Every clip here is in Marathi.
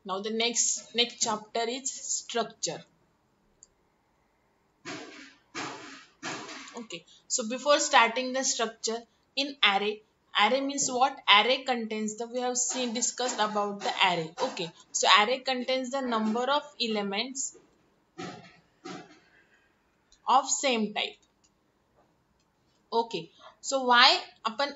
Now the next chapter is structure. Okay, so before starting the structure in array means what? Array contains we have seen discussed about the array. Okay, so array contains the number of elements of same type. Okay, so why आपण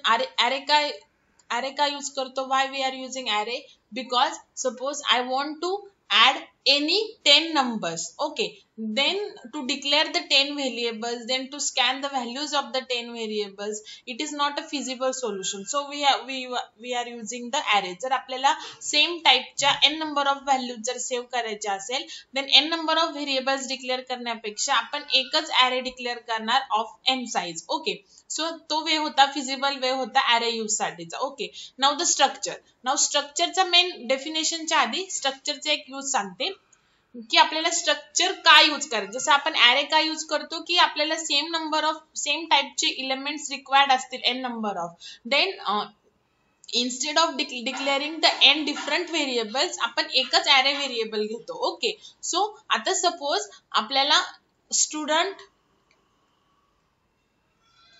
array का use करतो? Why we are using array? Because suppose I want to add any 10 numbers. Okay, then to declare the 10 variables, then to scan the values of the 10 variables, it is not a feasible solution. So we are using the array. जर आपल्याला same type च्या n number of values जर save करायच्या असेल, then n number of variables declare करण्यापेक्षा आपण एकच array declare करणार of n size. Okay, so तो वे होता feasible वे होता array use साठीचा. Okay, now the structure. Now structure चा main definition च्या आधी structure चा एक use सांगते की आपल्याला स्ट्रक्चर का यूज करायचं. जसं आपण array का यूज करतो की आपल्याला सेम टाइपचे एलिमेंट्स रिक्वायर्ड असतील n number of, then instead of declaring the n different variables आपण एकच array variable घेतो. ओके, सो आता सपोज आपल्याला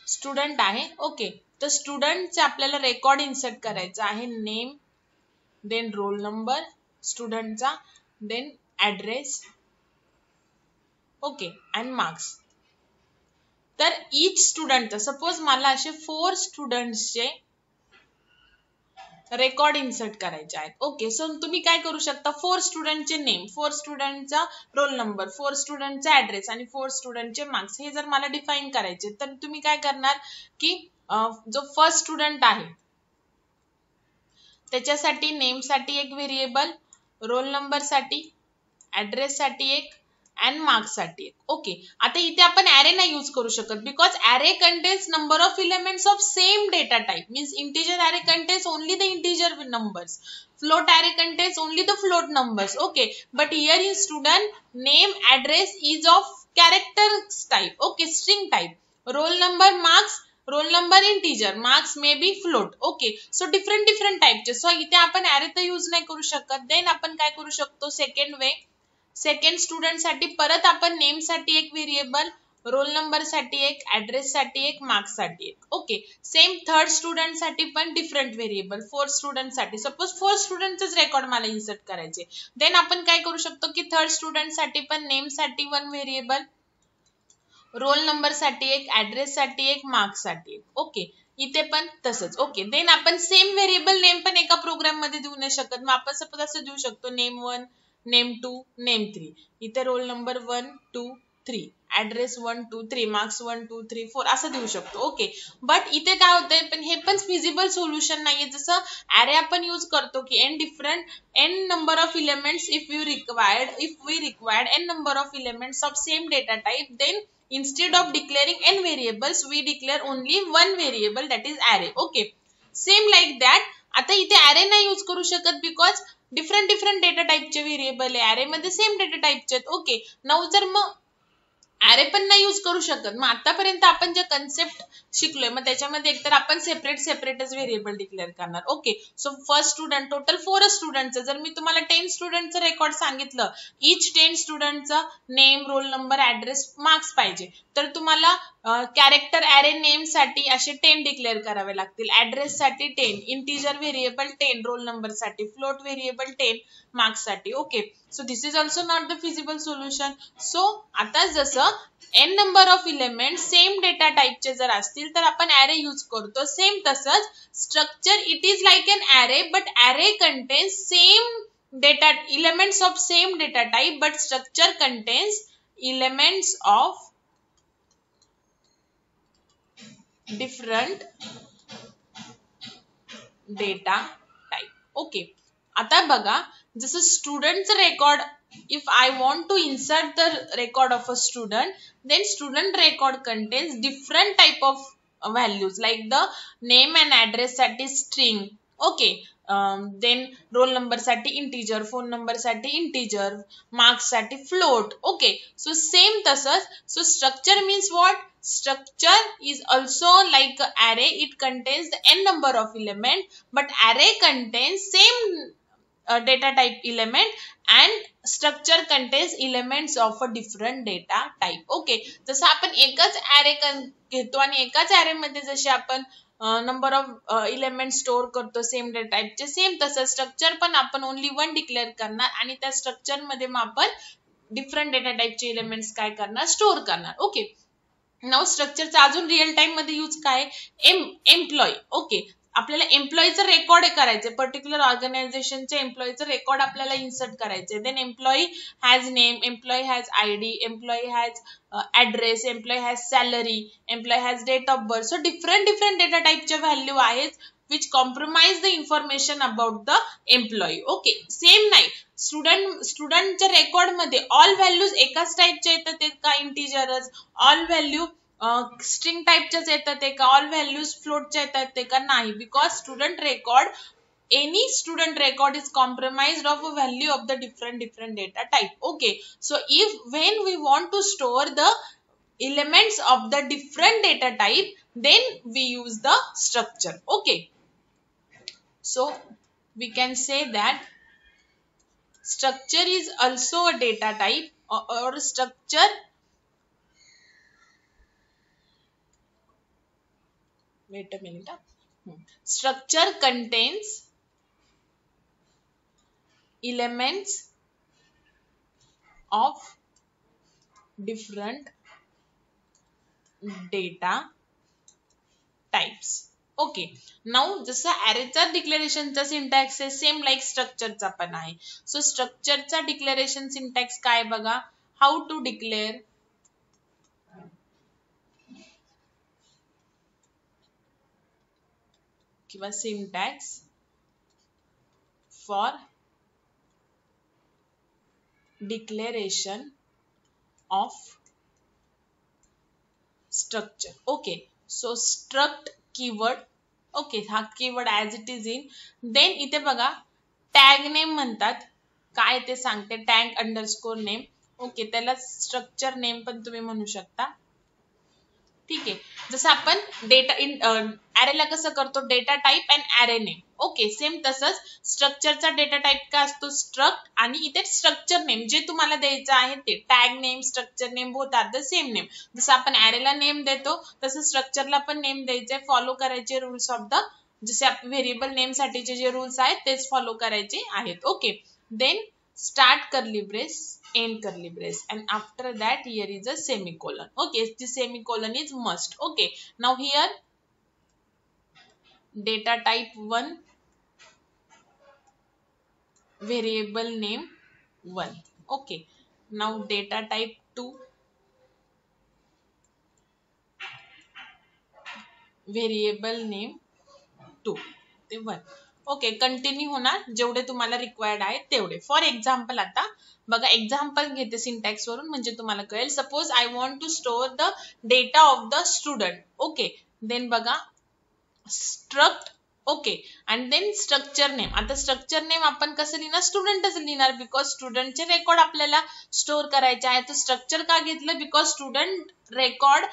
स्टुडंट आहे. ओके, तर स्टुडंटचे आपल्याला रेकॉर्ड इन्सर्ट करायचा आहे. नेम, देन रोल नंबर स्टुडंटचा, then address, okay, and marks. तर ईच स्टुडंट, सपोज मला असे 4 स्टुडंट्सचे रेकॉर्ड इन्सर्ट करायचे आहेत. ओके, सो तुम्ही काय करू शकता? 4 स्टुडंटचे नेम, 4 स्टुडंटचा रोल नंबर, 4 स्टुडंटचा ऍड्रेस आणि 4 स्टुडंटचे मार्क्स हे जर मला डिफाइन करायचे, तर तुम्ही काय करणार की जो फर्स्ट स्टुडंट आहे त्याच्यासाठी नेम साठी एक व्हेरिएबल, रोल नंबर साठी, ऍड्रेस साठी एक and marks साठी एक. ओके, आता इथे आपण array नाही यूज करू शकत because array contains number of elements of same data type. Means integer array contains only the integer numbers. Float array contains only the float numbers. Okay, but here in student name address is of character type. Okay, string type. Roll number, marks, roll number integer, marks may be float. Okay, so different type चे. So इथे आपण array तर यूज नाही करू शकत. Then आपण काय करू शकतो? सेकंड स्टुडंट साठी परत आपण नेम साठी एक व्हेरिएबल, रोल नंबर साठी एक, ऍड्रेस साठी एक, मार्क्स साठी एक. ओके, सेम थर्ड स्टुडंट साठी पण डिफरंट व्हेरिएबल. 4 स्टुडंट साठी सपोज 4 स्टुडंटच रेकॉर्ड मला इन्सर्ट करायचे, देन आपण काय करू शकतो की थर्ड स्टुडंट साठी पण नेम साठी 1 व्हेरिएबल, रोल नंबर साठी एक, ऍड्रेस साठी एक, मार्क्स साठी एक. ओके, इथे पण तसंच. ओके, देन आपण सेम व्हेरिएबल नेम पण एका प्रोग्राम मध्ये देऊ नाही शकत. मग आपण सपोज असं देऊ शकतो नेम 1, नेम 2, नेम 3. इथे रोल नंबर 1, 2, 3, ऍड्रेस 1, 2, 3, मार्क्स 1, 2, 3, 4 असं देऊ शकतो. ओके, बट इथे काय होतंय, पण हे पण फिजिबल सोल्युशन नाहीये. जसं array आपण यूज करतो की n number of elements if we required n number of elements of same data type, then instead of declaring n variables we declare only one variable, that is array. Okay, same like that. आता इथे array नाही यूज करू शकत बिकॉज डिफरंट डेटा टाइपचे व्हेरिएबल आहे. array मध्ये सेम डेटा टाइपचे आहेत. ओके, नाउ जर मग array पण नाही यूज करू शकत, मग आतापर्यंत आपण जे कन्सेप्ट शिकलोय मग त्याच्यामध्ये एकतर आपण सेपरेटच व्हेरिएबल डिक्लेअर करणार. Okay, so first student, total 4 स्टुडंटचं जर मी तुम्हाला 10 स्टुडंटचं रेकॉर्ड सांगितलं, ईच 10 स्टुडंटचं name, roll number, address, marks पाहिजे, तर तुम्हाला कॅरेक्टर array नेम साठी असे 10 डिक्लेअर करावे लागतील, ऍड्रेस साठी 10, इंटिजर व्हेरिएबल 10, रोल नंबर साठी, फ्लोट व्हेरिएबल 10, मार्क्स साठी. Okay, so this is also not the feasible solution. So आता जसं n number of element same data टाइपचे जर असतील तर आपण array यूज करतो. सेम तसंच structure, it is like an array, but array contains same data elements of same data type, but structure contains elements of different data type. Okay, आता बघा जसं स्टुडंटचं record, if I want to insert the record of a student, then student record contains different type of values like the name and address साठी string. Okay, then roll number साठी integer, phone number साठी integer, marks साठी float. Okay, so same तसंच. So structure means what? Structure is also like array. It contains the n number of element, but array contains same data type element and structure contains elements of a different data type. Okay, जसं आपण एकच array घेतो आणि एकाच array मध्ये जसे आपण नंबर ऑफ एलिमेंट स्टोअर करतो सेम डेटा टाइपचे, सेम तसं स्ट्रक्चर पण आपण ओनली वन डिक्लेअर करणार आणि त्या स्ट्रक्चर मध्ये मग आपण डिफरंट डेटा टाइपचे एलिमेंट्स काय करणार, स्टोअर करणार. ओके, नाव स्ट्रक्चरचा अजून रिअल टाइम मध्ये यूज काय, एम्प्लॉई. ओके, आपल्याला एम्प्लॉईचं रेकॉर्ड करायचं, पर्टिक्युलर ऑर्गनायझेशनचे एम्प्लॉईचं रेकॉर्ड आपल्याला इन्सर्ट करायचे. Then employee has name, employee has ID, employee has address, employee has salary, employee has date of birth. So different data टाइपच्या व्हॅल्यू आहेत which compromise the information about the employee. Okay, same नाही, स्टुडंटच्या रेकॉर्ड मध्ये ऑल व्हॅल्यूज एकाच टाइपच्या येतात का, इंटिजरच, ऑल व्हॅल्यू स्ट्रिंग टाइपच्याच येतात का, ऑल व्हॅल्यूज फ्लोटच्या येतात का, नाही. Because student record, any student record is compromised of a value of the different data type. Okay, so if when we want to store the elements of the different data type, then we use the structure. Okay, so we can say that structure is also a data type, or structure, wait a minute, structure contains elements of different data types. Okay, now जसं अरेचा डिक्लेरेशनचा सिंटॅक्स आहे सेम लाईक स्ट्रक्चरचा पण आहे. सो स्ट्रक्चरचा डिक्लेरेशन सिंटॅक्स काय बघा, हाऊ टू डिक्लेअर किंवा syntax for declaration of structure. Okay, so struct keyword. Okay, हा keyword as it is in. Then इथे बघा टॅग नेम म्हणतात, काय ते सांगते, टॅग अंडरस्कोर नेम. ओके, त्याला स्ट्रक्चर नेम पण तुम्ही म्हणू शकता. ठीक आहे, जसं आपण डेटा इन अरेला कसं करतो, डेटा टाइप अँड अरे नेम. ओके, सेम तसंच स्ट्रक्चरचा डेटा टाइप काय असतो, स्ट्रक्ट, आणि इथे स्ट्रक्चर नेम जे तुम्हाला द्यायचं आहे ते tag name, structure name both are the same name. जसं आपण अरेला नेम देतो तसं स्ट्रक्चरला पण नेम द्यायचे, फॉलो करायचे रूल्स ऑफ द, जसे व्हेरिएबल नेम साठीचे जे रूल्स आहेत तेच फॉलो करायचे आहेत. Okay, then start curly brace, end curly brace, and after that here is a semicolon. Okay, the semicolon is must. Okay, now here data type 1, variable name 1. Okay, now data type 2, variable name 2 ते 1. ओके, कंटिन्यू होणार जेवढे तुम्हाला रिक्वायर्ड आहे तेवढे. फॉर एक्झाम्पल आता बघा, एक्झाम्पल घेते सिंटॅक्स वरून म्हणजे तुम्हाला कळेल. Suppose I want to store the data of the student. Okay, then बघा struct. Okay, and then structure name. आता स्ट्रक्चर नेम आपण कसं लिहिणार, स्टुडंटच लिहिणार, बिकॉज स्टुडंटचे रेकॉर्ड आपल्याला स्टोअर करायचे आहे. तर स्ट्रक्चर का घेतलं, because student record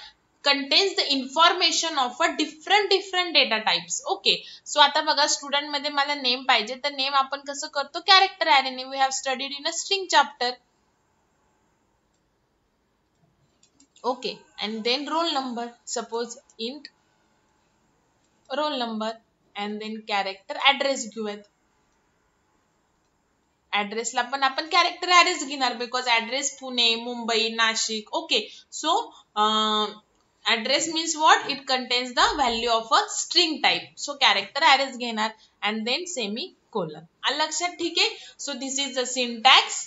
contains the information of a different data types. Okay, so आता बघा स्टुडंट मध्ये मला नेम पाहिजे, तर नेम आपण कसं करतो, character array name. We have studied in a string chapter. Okay, and then roll number, suppose int roll number, and then character address घेऊयात. ऍड्रेसला पण आपण कॅरेक्टर ऍड्रेस घेणार, because address Pune, Mumbai, Nashik. Okay, so address means what, it contains the value of a string type, so character arrays घेणार and then semicolon. आलं लक्षात, ठीक आहे. so this is the syntax.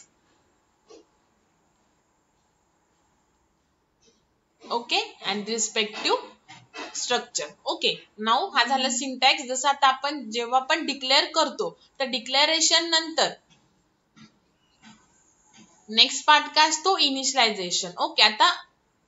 okay, and respective structure. okay, now हा झाला syntax. जसं आता आपण जेव्हा पण डिक्लेअर करतो तर डिक्लेरेशन नंतर नेक्स्ट पार्ट काय असतो, इनिशियलायझेशन. ओके, आता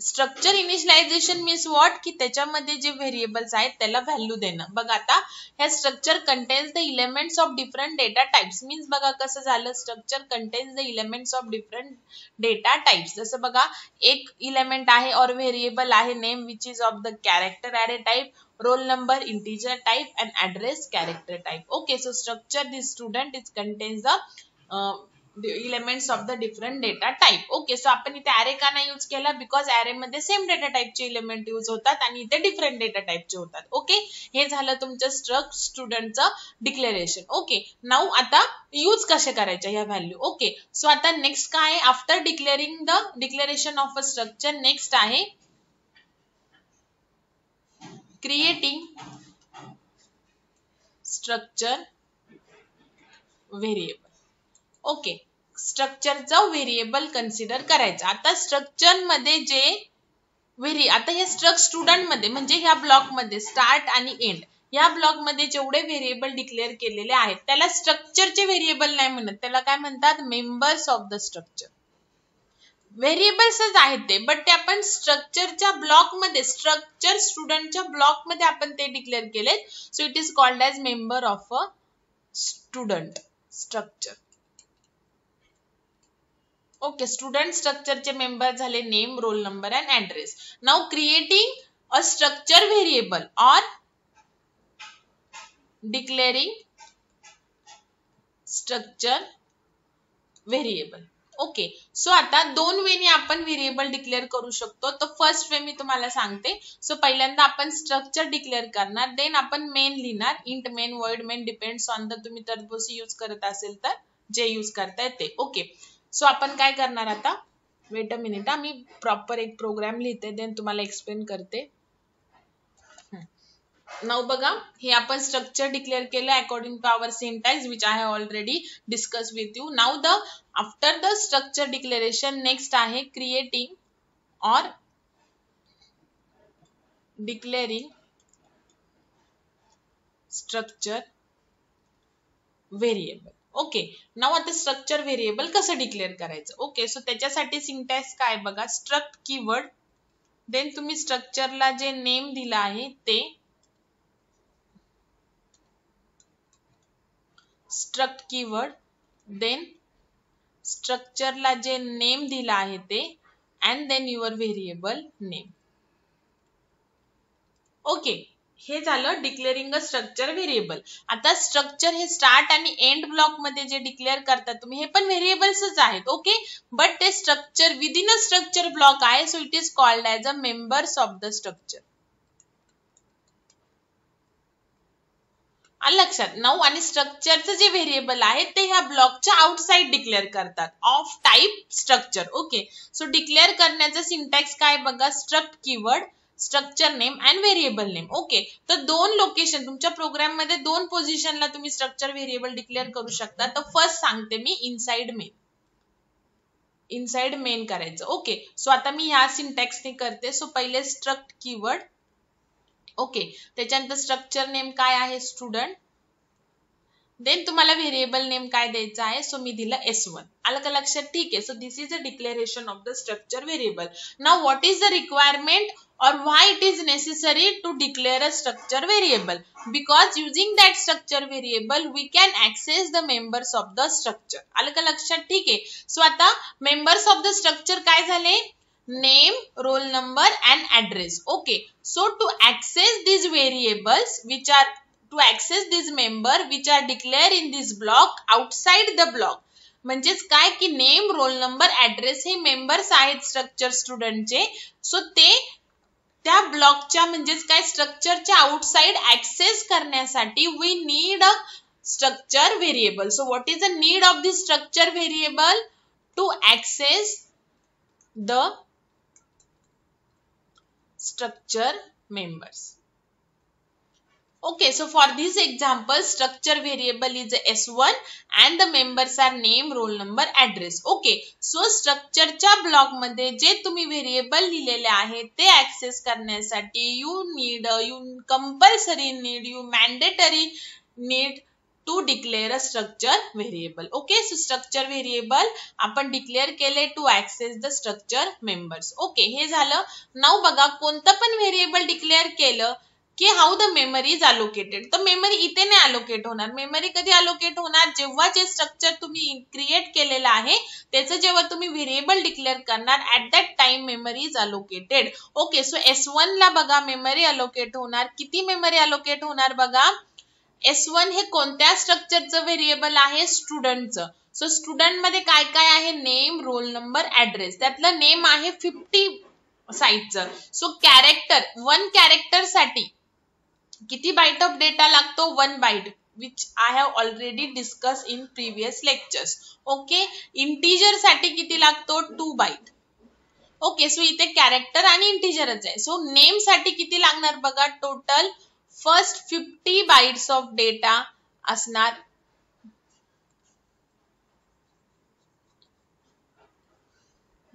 स्ट्रक्चर इनिशियलायझेशन मीन्स व्हॉट, की त्याच्यामध्ये जे व्हेरिएबल्स आहेत त्याला व्हॅल्यू देणं. बघा आता ह्या structure contains the elements of different data types. Means बघा कसं झालं, structure contains the elements of different data types. जसं बघा एक इलेमेंट आहे और व्हेरिएबल आहे name which is of the character array type, roll number integer type and address character type. Okay, so structure this student it contains the elements of the different data type. Okay, so आपण इथे array का नाही यूज केला, बिकॉज array मध्ये सेम डेटा टाइपचे एलिमेंट यूज होतात आणि इथे डिफरंट डेटा टाइपचे होतात. ओके, हे झालं तुमचं स्ट्रक्ट स्टुडंटचं डिक्लेरेशन. ओके, नाऊ आता यूज कसे करायचे ह्या व्हॅल्यू. ओके, सो आता नेक्स्ट काय आहे, after declaring the declaration of a structure, next आहे creating structure variable. ओके, स्ट्रक्चरचा व्हेरिएबल कन्सिडर करायचा. आता स्ट्रक्चर मध्ये जे आता हे स्ट्रक्ट स्टुडंट मध्ये म्हणजे ह्या ब्लॉक मध्ये स्टार्ट आणि एंड या ब्लॉक मध्ये जेवढे व्हेरिएबल डिक्लेअर केलेले आहेत त्याला स्ट्रक्चरचे व्हेरिएबल नाही म्हणत, त्याला काय म्हणतात, मेंबर्स ऑफ द स्ट्रक्चर. व्हेरिएबल्सच आहेत ते, बट ते आपण स्ट्रक्चरच्या ब्लॉक मध्ये, स्ट्रक्चर स्टुडंटच्या ब्लॉक मध्ये आपण ते डिक्लेअर केले. So it is called as member of a student structure. Okay, student स्ट्रक्चरचे मेंबर झाले name, roll number and address. Now creating a structure variable or declaring structure variable. Okay, so आता दोन वेनी आपण व्हेरिएबल डिक्लेअर करू शकतो. तर फर्स्ट वे मी तुम्हाला सांगते. सो पहिल्यांदा आपण स्ट्रक्चर डिक्लेअर करणार, देन आपण मेन लिहिणार, int main, void main, depends on the, तुम्ही टर्बोसी यूज करत असेल तर जे यूज करताय ते. ओके, सो आपण काय करणार आता, वेट अ मिनिट, मी प्रॉपर एक प्रोग्राम लिहिते, देन तुम्हाला एक्सप्लेन करते. नाउ बघा, हे आपण स्ट्रक्चर डिक्लेअर केलं according to our syntax which I have already discuss with you. Now the after the structure declaration next आहे creating or declaring structure variable. Okay, now आता स्ट्रक्चर व्हेरिएबल कसं डिक्लेअर करायचं. ओके, सो त्याच्यासाठी सिंटॅक्स काय बघा, स्ट्रक्ट कीवर्ड, देन तुम्ही स्ट्रक्चरला जे नेम दिला आहे ते, स्ट्रक्ट कीवर्ड, देन स्ट्रक्चरला जे नेम दिला आहे ते, and then your variable name. Okay, हे झालं डिक्लेअरिंग अ स्ट्रक्चर व्हेरिएबल. आता स्ट्रक्चर हे स्टार्ट आणि एंड ब्लॉक मध्ये जे डिक्लेअर करतात तुम्ही, हे पण व्हेरिएबल्सच आहेत. ओके, बट ते structure within a structure block आहे. So it is called as a members of the structure. लक्षात. नाउ आणि स्ट्रक्चरचं जे व्हेरिएबल आहे ते ह्या ब्लॉकच्या आउटसाइड डिक्लेअर करतात of type structure. Okay, so declare करण्याचा सिंटॅक्स काय बघा, struct keyword, structure name and variable name. Okay, तर दोन लोकेशन तुमच्या प्रोग्राम मध्ये दोन पोझिशनला तुम्ही स्ट्रक्चर व्हेरिएबल डिक्लेअर करू शकता. तर फर्स्ट सांगते मी, इनसाइड मेन, इनसाइड मेन करायचं. ओके, सो आता मी ह्या सिंटॅक्सने करते. सो पहिले स्ट्रक्ट कीवर्ड, ओके, त्याच्यानंतर स्ट्रक्चर नेम काय आहे, स्टुडंट, देन तुम्हाला व्हेरिएबल नेम काय द्यायचा आहे, सो मी दिलं S1. आलं का लक्षात. ठीक आहे, so this is a declaration of the structure variable. Now what is the requirement or why it is necessary to declare a structure variable? Because using that structure variable we can access the members of the structure. आलं का लक्षात. ठीक आहे, सो आता members of the structure काय झाले, name, roll number and address. Okay, so to access these variables which are, to access these member which are declared in this block outside the block, म्हणजेच काय की नेम, रोल नंबर, ऍड्रेस हे मेंबर्स आहेत स्ट्रक्चर स्टुडंटचे. सो ते त्या ब्लॉकच्या म्हणजेच काय स्ट्रक्चरच्या आउटसाइड ऍक्सेस करण्यासाठी we need a structure variable. So what is the need of the structure variable, to access the structure members. Okay, so for this example structure variable is S1 and the members are name, roll number, address. Okay, so structure च्या ब्लॉक मध्ये जे तुम्ही व्हेरिएबल लिहिलेले आहे ते ऍक्सेस करण्यासाठी you compulsory need, you mandatory need to declare a structure variable. Okay, so structure variable आपण डिक्लेअर केले to access the structure members. Okay, हे झालं. नाव बघा, कोणतं पण व्हेरिएबल डिक्लेअर केलं की how the memory is allocated. तर मेमरी इथे नाही अलोकेट होणार. मेमरी कधी अलोकेट होणार, जेव्हा जे स्ट्रक्चर तुम्ही क्रिएट केलेलं आहे त्याचं जेव्हा तुम्ही व्हेरिएबल डिक्लेअर करणार at that time memory is allocated. Okay, so S1 ला बघा मेमरी अलोकेट होणार. किती मेमरी अलोकेट होणार बघा. S1 हे कोणत्या स्ट्रक्चरचं व्हेरिएबल आहे, स्टुडंटचं. सो स्टुडंट मध्ये काय काय आहे, नेम, रोल नंबर, ऍड्रेस. त्यातलं नेम आहे 50 साईजचं. सो कॅरेक्टर, 1 कॅरेक्टर साठी किती बाइट ऑफ डेटा लागतो, 1 byte, which I have already discussed in previous lectures. Okay, integer साठी किती लागतो, 2 बाइट. ओके, सो इथे कॅरेक्टर आणि इंटिजरच आहे. सो नेम साठी किती लागणार बघा, total first 50 bytes of data असणार.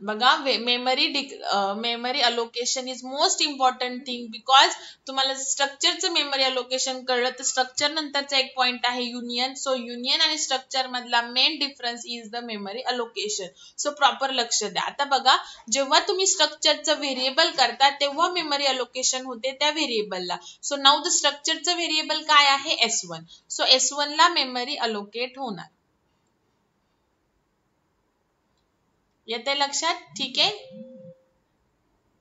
बघा, memory allocation is most important thing, because तुम्हाला स्ट्रक्चरचं मेमरी अलोकेशन कळलं तर स्ट्रक्चर नंतरचा एक पॉइंट आहे युनियन. सो युनियन आणि स्ट्रक्चर मधला main difference is the memory allocation. So proper लक्ष द्या. आता बघा, जेव्हा तुम्ही स्ट्रक्चरचं व्हेरिएबल करता तेव्हा मेमरी अलोकेशन होते त्या व्हेरिएबलला. सो नाऊ द स्ट्रक्चरचं व्हेरिएबल काय आहे, S1. सो S1 ला मेमरी अलोकेट होणार. येते लक्षात, ठीक आहे.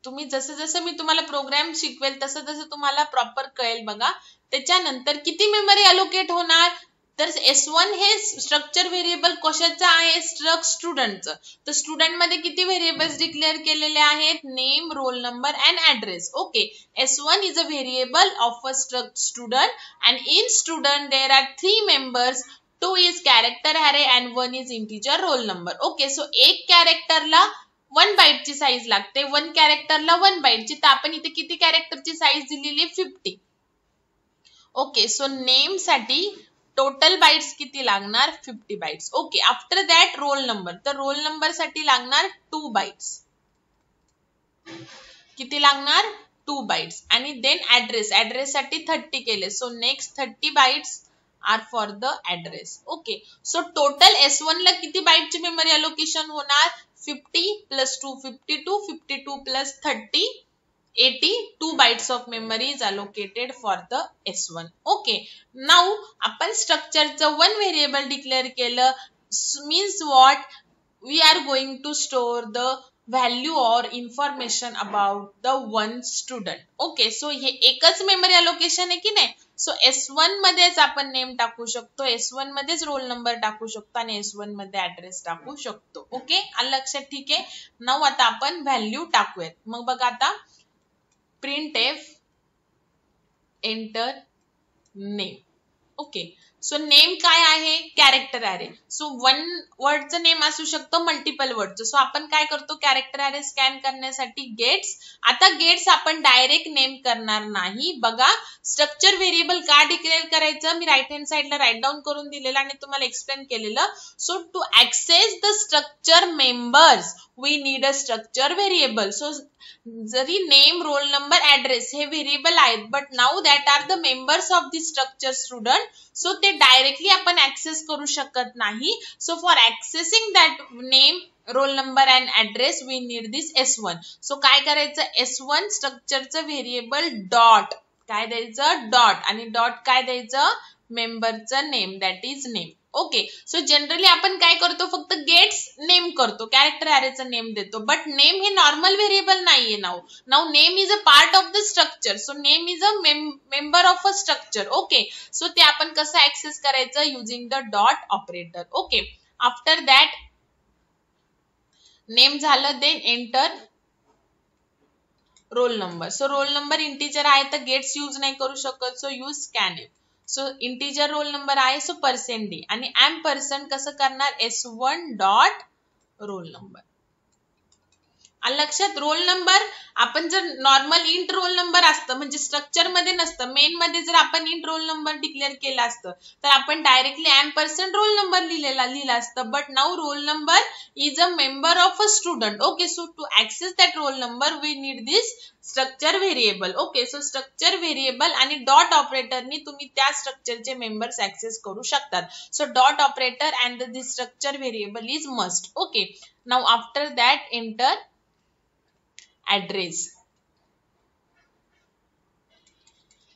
तुम्ही जसं जसं मी तुम्हाला प्रोग्राम शिकवेल तसं तसं तुम्हाला प्रॉपर कळेल. बघा, त्याच्यानंतर किती मेमरी अलोकेट होणार, तर S1 हे स्ट्रक्चर व्हेरिएबल कशाचं आहे, स्टुडंटचं. तर स्टुडंट मध्ये किती व्हेरिएबल्स डिक्लेअर केलेले आहेत, name, roll number and address. Okay, S1 is a variable of a student and in student there are 3 members. 2 is character array and 1 is integer roll number. Okay, so एक कॅरेक्टरला 1 बाइटची साईज लागते, 1 कॅरेक्टरला 1 बाइटची. तर आपण इथे किती कॅरेक्टरची साईज दिलेली, 50. ओके, सो नेम साठी टोटल बाइट्स किती लागणार, 50 bytes. Okay, after that roll number, तर रोल नंबर साठी लागणार 2 बाइट्स. किती लागणार, 2 बाइट्स. आणि देन ऍड्रेस साठी 30 केले. So next 30 bytes are for the address. Okay, so total S1 ला किती बाइटची मेमरी अलोकेशन होणार, 50 plus 2 52, 52 plus 30 82 bytes of memory is allocated for the S1. Okay, now आपण स्ट्रक्चरचं 1 व्हेरिएबल डिक्लेअर केलं, means what, we are going to store the value or information about the 1 student. Okay, so हे एकच मेमरी अलोकेशन आहे की नाही. सो S1 मध्येच आपण नेम टाकू शकतो, S1 मध्येच रोल नंबर टाकू शकतो आणि S1 मध्ये ऍड्रेस टाकू शकतो. ओके, आलं लक्षात, ठीक आहे. नाऊ आता आपण व्हॅल्यू टाकूयात. मग बघा आता, printf enter name. Okay, so name काय आहे, कॅरेक्टर अरे. सो 1 वर्डचं नेम असू शकतो, मल्टिपल वर्डचं. सो आपण काय करतो, कॅरेक्टर अरे स्कॅन करण्यासाठी गेट्स. आता गेट्स आपण डायरेक्ट नेम करणार नाही. बघा, स्ट्रक्चर व्हेरिएबल का डिक्लेअर करायचं, मी राईट हँड साइडला राईट डाऊन करून दिलेलं आणि तुम्हाला एक्सप्लेन केलेलं. So to access the structure members we need a structure variable. So जरी नेम, रोल नंबर, ऍड्रेस हे व्हेरिएबल आहेत, but now that are the members of the structure student. So ते डायरेक्टली आपण ऍक्सेस करू शकत नाही. So for accessing that name, roll number and address we need this S1. So काय करायचं, S1 स्ट्रक्चरचं व्हेरिएबल डॉट काय द्यायचं, डॉट, आणि डॉट काय द्यायचं, मेंबरचं name, that is name. Okay, so generally आपण काय करतो, फक्त गेट्स नेम करतो, कॅरेक्टर अरेचं नेम देतो, बट नेम हे नॉर्मल व्हेरिएबल नाहीये. Now name is a part of the structure. So name is a member of a structure. Okay, so ते आपण कसं ऍक्सेस करायचं, using the dot operator. Okay, after that name झालं, then enter roll number. So roll number integer आहे तर गेट्स यूज नाही करू शकत, so use scanf. So integer roll number आहे, सो %d आणि %, कसं करणार, S1 डॉट रोल नंबर. लक्षात. रोल नंबर आपण जर नॉर्मल इंट रोल नंबर असतं म्हणजे स्ट्रक्चर मध्ये नसतं, मेन मध्ये जर आपण इंट रोल नंबर डिक्लेअर केला असतं तर आपण डायरेक्टली % रोल नंबर लिहिला असतं. But now roll number is a member of a student. Okay, so to access that roll number we need this structure variable. Okay, so structure variable आणि डॉट ऑपरेटरनी तुम्ही त्या स्ट्रक्चरचे मेंबर्स ऍक्सेस करू शकतात. So dot operator and this structure variable is must. Okay, now after that enter address,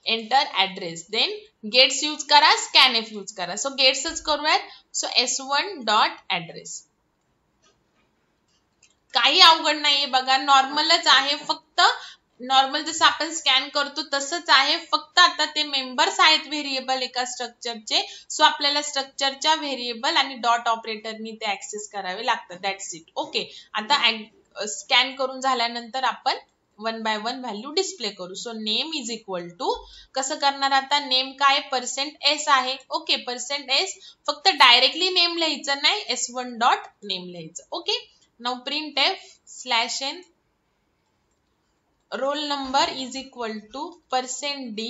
enter address, then gets use करा, scanf यूज करा. सो गेट्सच करूयात. So s1 dot address. काही अवघड नाहीये बघा, नॉर्मलच आहे. फक्त नॉर्मल जसं आपण स्कॅन करतो तसंच आहे, फक्त आता ते मेंबर्स आहेत व्हेरिएबल एका स्ट्रक्चरचे. सो आपल्याला स्ट्रक्चरच्या व्हेरिएबल आणि डॉट ऑपरेटरनी ते ऍक्सेस करावे लागतात. That's it. ओके, आता स्कॅन करून झाल्यानंतर आपण one by one value display करू. So name is equal to, कसं करणार आता, नेम काय %s आहे. ओके, %s, फक्त डायरेक्टली नेम लिहायचं नाही, s1 डॉट नेम लिहायचं. Okay, now printf/n roll number is equal to %d,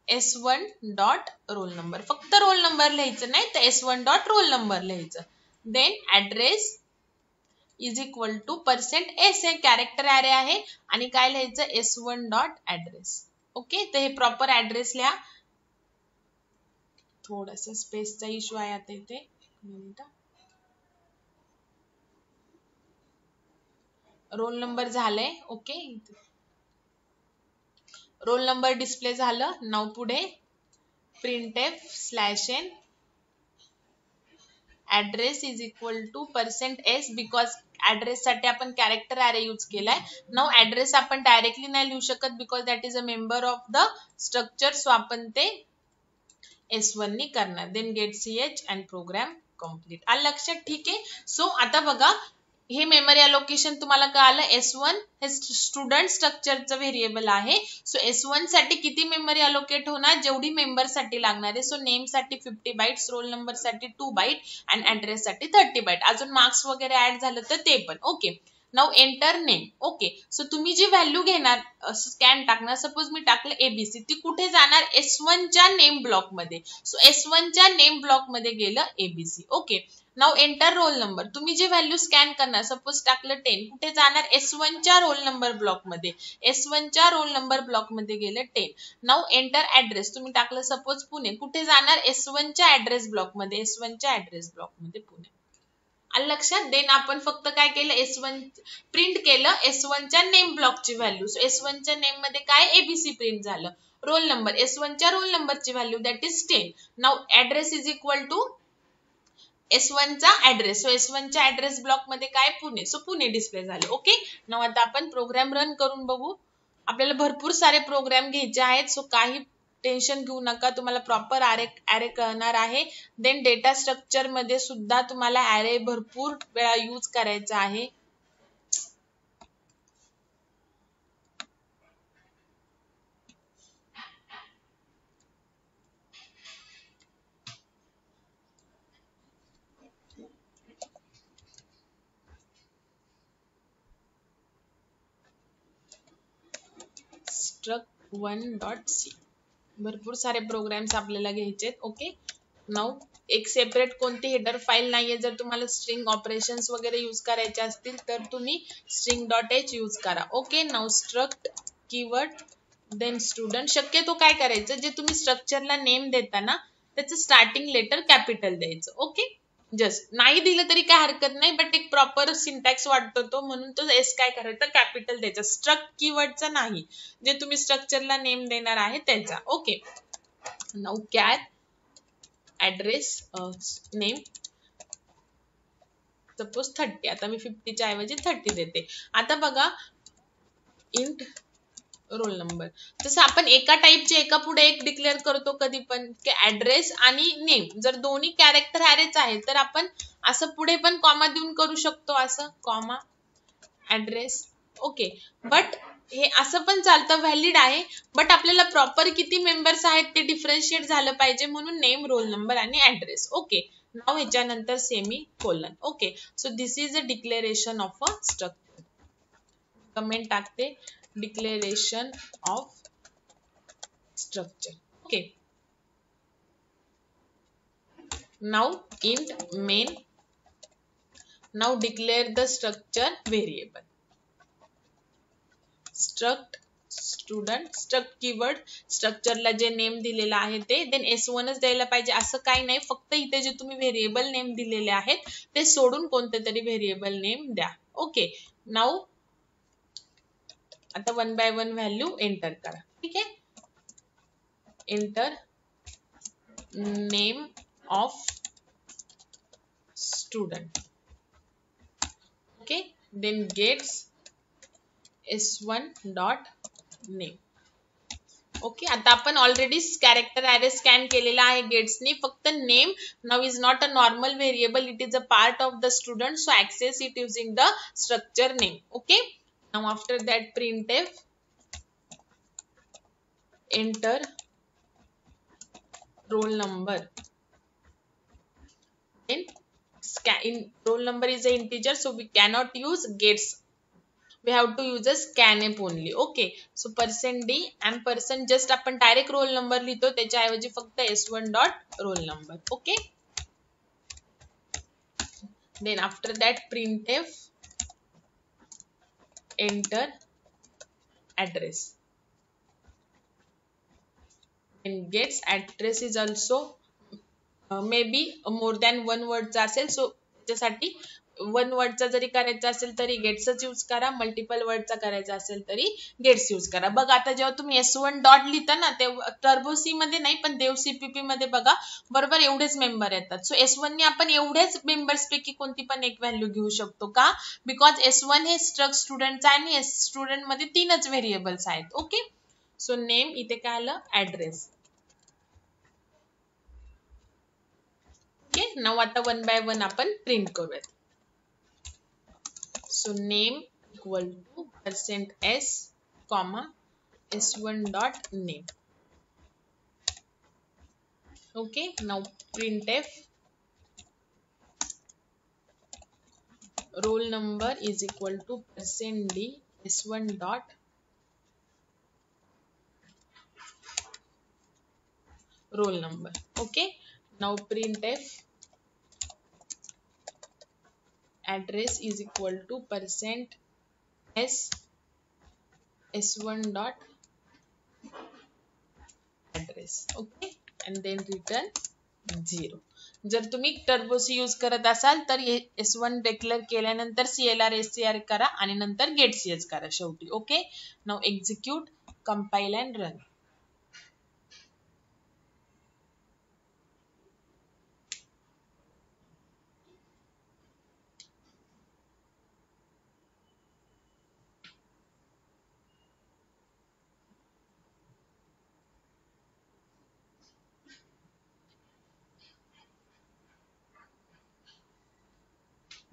s1 dot roll number. फक्त रोल नंबर लिहायचं नाही तर s1 डॉट रोल नंबर लिहायचं. Then address is equal to %s हे कॅरेक्टर ॲरे आहे आणि काय लिहायचं, s1 डॉट ऍड्रेस. ओके, तर हे प्रॉपर ऍड्रेस लिहा. थोडासा स्पेसचा इश्यू आहे आता इथे. रोल नंबर झालंय. ओके, रोल नंबर डिस्प्ले झालं. नाव पुढे printf/n address is equal to %s, because address साठी आपण कॅरेक्टर ॲरे यूज केलाय. नाउ ऍड्रेस आपण डायरेक्टली नाही लिहू शकत because that is a member of the structure. So आपण ते s1 नी करणार. Then get ch and program complete. आलं लक्षात. ठीक आहे. सो आता बघा, हे मेमरी अलोकेशन तुम्हाला कळालं. s1 हे स्टुडंट स्ट्रक्चरचं व्हेरिएबल आहे. सो s1 साठी किती मेमरी अलोकेट होणार, जेवढी मेंबर साठी लागणार आहे. सो नेम साठी 50 बाइट्स, रोल नंबर साठी 2 बाइट आणि ऍड्रेस साठी 30 बाइट. अजून मार्क्स वगैरे ऍड झालं तर ते पण. Okay, now enter name. Okay, so तुम्ही जी व्हॅल्यू घेणार, स्कॅन टाकणार, सपोज मी टाकलं एबीसी, ती कुठे जाणार, s1 च्या नेम ब्लॉक मध्ये. सो s1 च्या नेम ब्लॉक मध्ये गेलं ABC. Okay, now enter roll number. तुम्ही जी व्हॅल्यू स्कॅन करणार, सपोज टाकलं 10, कुठे जाणार, s1 च्या रोल नंबर ब्लॉक मध्ये. s1 च्या रोल नंबर ब्लॉक मध्ये गेलं 10. Now enter address. तुम्ही टाकलं सपोज पुणे, कुठे जाणार, s1 च्या ऍड्रेस ब्लॉक मध्ये. s1 च्या ऍड्रेस ब्लॉक मध्ये पुणे. आलं लक्षात. देन आपण फक्त काय केलं, s1 प्रिंट केलं s1 च्या नेम ब्लॉकची व्हॅल्यू. सो s1 च्या नेम मध्ये काय, एबीसी प्रिंट झालं. रोल नंबर, s1 च्या रोल नंबरची value that is 10. Now address is equal to s1 चा ऍड्रेस. सो s1 च्या ऍड्रेस ब्लॉक मध्ये काय, पुणे. सो पुणे डिस्प्ले झाले. ओके, नाउ आता आपण प्रोग्राम रन करून बघू. आपल्याला भरपूर सारे प्रोग्राम घ्यायचे आहेत. सो काही टेन्शन घेऊ नका, तुम्हाला प्रॉपर ॲरे कळणार आहे. देन डेटा स्ट्रक्चर मध्ये सुद्धा तुम्हाला ॲरे भरपूर वेळा यूज करायचा आहे. struct1.c भरपूर सारे प्रोग्राम्स आपल्याला घ्यायचे. ओके, नाउ एक सेपरेट कोणती हेडर फाईल नाहीये. जर तुम्हाला स्ट्रिंग ऑपरेशन्स वगैरे यूज करायचे असतील तर तुम्ही string.h यूज करा. Okay, now struct keyword then student. शक्यतो काय करायचं, जे तुम्ही स्ट्रक्चरला नेम देता ना त्याचं स्टार्टिंग लेटर कॅपिटल द्यायचं. ओके, जस्ट नाही दिलं तरी काय हरकत नाही, बट एक प्रॉपर सिंटॅक्स वाटतो तो, म्हणून तो एस काय करायचं, कॅपिटल द्यायचा. स्ट्रक्ट कीवर्डचा नाही, जे तुम्ही स्ट्रक्चरला नेम देणार आहे त्याचा. Okay, now cat address name suppose 30. आता मी 50 च्या ऐवजी 30 देते. आता बघा, इंट रोल नंबर. तसं आपण एका टाईपचे एका पुढे एक डिक्लेअर करतो कधी पण, की ऍड्रेस आणि नेम जर दोन्ही कॅरेक्टर ॲरेच आहेत तर आपण असं पुढे पण कॉमा देऊन करू शकतो, असं कॉमा ऍड्रेस. ओके, बट हे असं पण चालतं, व्हॅलिड आहे. बट आपल्याला प्रॉपर किती मेंबर्स आहेत ते डिफरन्शिएट झालं पाहिजे, म्हणून नेम, रोल नंबर आणि ऍड्रेस. ओके, नाव ह्याच्यानंतर semicolon. Okay, so this is a declaration of a structure. Comment टाकते declaration of structure. Okay, now int main, now declare the structure variable. Struct student, struct keyword स्ट्रक्चरला जे नेम दिलेलं आहे ते, देन S1 च द्यायला पाहिजे असं काही नाही, फक्त इथे जे तुम्ही व्हेरिएबल नेम दिलेले आहेत ते सोडून कोणते तरी व्हेरिएबल नेम द्या. ओके, नाउ आता one by one value enter करा. ठीक आहे, enter name of student. Okay, then gets s1 dot name. Okay, आता आपण ऑलरेडी कॅरेक्टर ॲरे स्कॅन केलेला आहे गेट्सनी. फक्त name now is not a normal variable, it is a part of the student, so access it using the structure name. Okay, now after that printf enter roll number. Then in roll number is an integer, so we cannot use gets, we have to use a scanf only. Okay, so %d and person just आपण डायरेक्ट रोल नंबर लिहितो, त्याच्याऐवजी फक्त s1 dot roll number. Okay, then after that printf enter address, and gets address is also maybe more than one word चा असेल, सो त्याच्यासाठी वन वर्डचा जरी करायचा असेल तरी गेट्सच यूज करा, मल्टिपल वर्डचा करायचा असेल तरी गेट्स यूज करा. बघा आता जेव्हा तुम्ही S1 डॉट लिहिता ना, तेव्हा टर्बो सी मध्ये नाही पण देव CPP मध्ये बघा बरोबर एवढेच मेंबर येतात. सो S1 ने आपण एवढेच मेंबर्स पैकी कोणती पण एक व्हॅल्यू घेऊ शकतो का, बिकॉज S1 हे स्ट्रक्ट स्टुडंटचा आहे आणि स्टुडंट मध्ये 3च व्हेरिएबल्स आहेत. ओके, सो नेम इथे काय आलं, ऍड्रेस. ओके, नाउ आता वन बाय वन आपण प्रिंट करूयात. So name equal to %s comma s1 dot name. Okay, now printf roll number is equal to %d s1 dot roll number. Okay, now printf address is equal to %s s1 dot address. Okay, and then return 0. जर तुम्ही टर्बो सी यूज करत असाल तर S1 डिक्लेअर केल्यानंतर CLR SCR करा आणि नंतर गेट CS करा शेवटी. Okay, now execute, compile and run.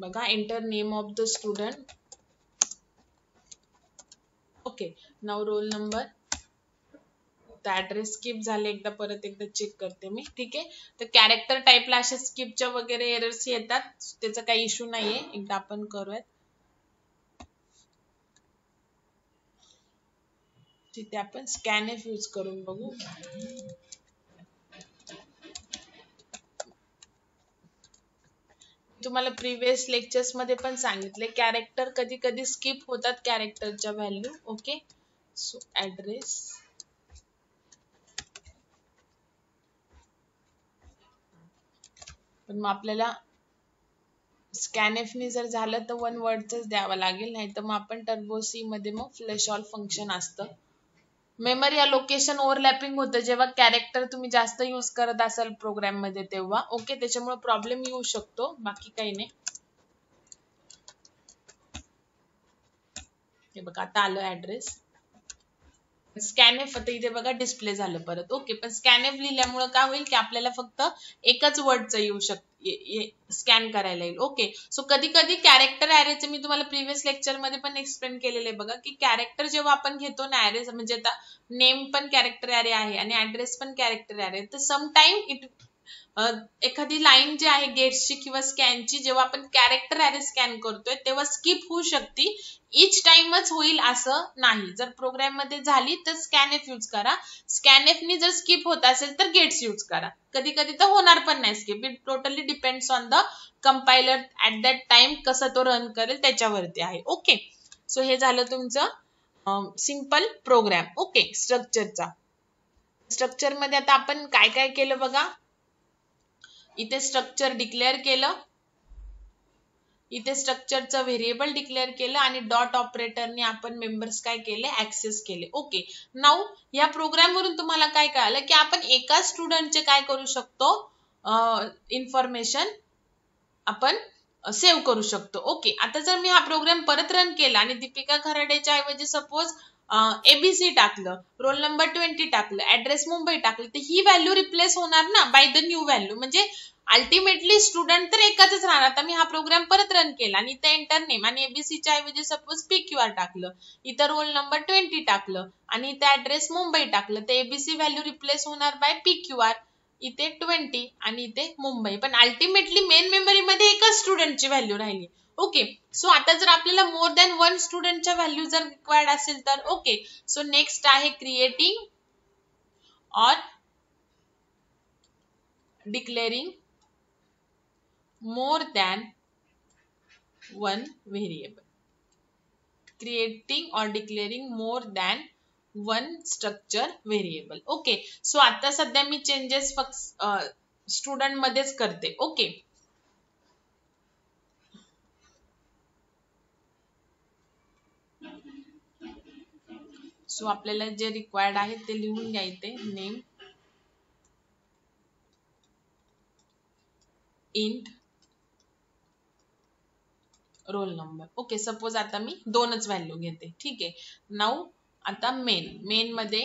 बघा, enter name of the student. Okay, now roll number, address skip झाले, एकदा परत एकदा चेक करते मी. ठीक आहे, तर कॅरेक्टर टाईपला असे स्किपच्या वगैरे एरर्स येतात, त्याचा काही इश्यू नाहीये. एकदा आपण करूयात, तिथे आपण स्कॅनएफ यूज करून बघू. तुम्हाला प्रिव्हियस लेक्चर्स मध्ये पण सांगितले कॅरेक्टर कधी कधी स्किप होतात कॅरेक्टरच्या व्हॅल्यू. ओके, सो ऍड्रेस पण मग आपल्याला स्कॅनएफ ने जर झालं तर वन वर्डच द्यावं लागेल, नाही तर मग आपण टर्बो सी मध्ये मग फ्लॅश ऑल फंक्शन असतं. मेमरी अलोकेशन ओव्हरलॅपिंग होतं जेव्हा कॅरेक्टर तुम्ही जास्त यूज करत असाल प्रोग्राम मध्ये तेव्हा. ओके, त्याच्यामुळे प्रॉब्लेम येऊ शकतो, बाकी काही नाही. हे बघा आता आलं ऍड्रेस. स्कॅनएफ आता इथे बघा डिस्प्ले झालं परत. ओके, पण स्कॅनएफ लिहिल्यामुळे काय होईल की आपल्याला फक्त एकच वर्डचं येऊ स्कॅन करायला येईल. ओके, सो कधी कधी कॅरेक्टर ॲरेचे मी तुम्हाला प्रिव्हियस लेक्चर मध्ये पण एक्सप्लेन केलेले बघा की कॅरेक्टर जेव्हा आपण घेतो ना ॲरे, म्हणजे आता नेम पण कॅरेक्टर ॲरे आहे आणि ऍड्रेस पण कॅरेक्टर ॲरे, तर समटाइम इट एखादी लाईन जी आहे गेट्सची किंवा स्कॅनची, जेव्हा आपण कॅरेक्टर ॲरे स्कॅन करतोय तेव्हा स्किप होऊ शकते, इच टाइमच होईल असं नाही. जर प्रोग्राम मध्ये झाली तर स्कॅनएफ यूज करा, स्कॅनएफ नी जर स्किप होत असेल तर गेट्स यूज करा. कधी कधी तर होणार पण नाही skip, it totally depends on the compiler at that time, कसं तो रन करेल त्याच्यावरती आहे. ओके, सो हे झालं तुमचं सिंपल प्रोग्राम. ओके, स्ट्रक्चरचा. स्ट्रक्चर मध्ये आता आपण काय काय केलं बघा. इथे स्ट्रक्चर डिक्लेअर केलं, इथे स्ट्रक्चरचं व्हेरिएबल डिक्लेअर केलं आणि डॉट ऑपरेटरने आपण मेंबर्स काय केले, ऍक्सेस केले. ओके, नाऊ या प्रोग्राम वरून तुम्हाला काय कळालं की आपण एका स्टुडंटचे काय करू शकतो, इन्फॉर्मेशन आपण सेव्ह करू शकतो. ओके, आता जर मी हा प्रोग्राम परत रन केला आणि दीपिका खराडेच्या ऐवजी सपोज एबीसी टाकलं, रोल नंबर 20 टाकलं, ऍड्रेस मुंबई टाकलं, तर ही व्हॅल्यू रिप्लेस होणार ना बाय द न्यू व्हॅल्यू. म्हणजे अल्टिमेटली स्टुडंट तर एकाच राहणार. आता मी हा प्रोग्राम परत रन केला आणि इथे एंटर नेम आणि एबीसीच्या ऐवजी सपोज PQR टाकलं, इथं रोल नंबर 20 टाकलं आणि इथे ऍड्रेस मुंबई टाकलं, तर एबीसी व्हॅल्यू रिप्लेस होणार बाय PQR, इथे 20 आणि इथे मुंबई. पण अल्टिमेटली मेन मेमरी मध्ये एकाच स्टुडंटची व्हॅल्यू राहिली. ओके, सो आता जर आपल्याला मोर दॅन वन स्टुडंटच्या व्हॅल्यू जर रिक्वायर्ड असेल तर ओके, सो नेक्स्ट आहे creating or declaring more than one variable, creating or declaring more than one structure variable. Okay, so आता सध्या मी चेंजेस फक्त स्टुडंट मध्येच करते. ओके, सो आपल्याला जे रिक्वायर्ड आहे ते लिहून घ्यायचे. Name int roll number. Okay, suppose आता मी दोनच व्हॅल्यू घेते. ठीक आहे, नाऊ आता मेन मध्ये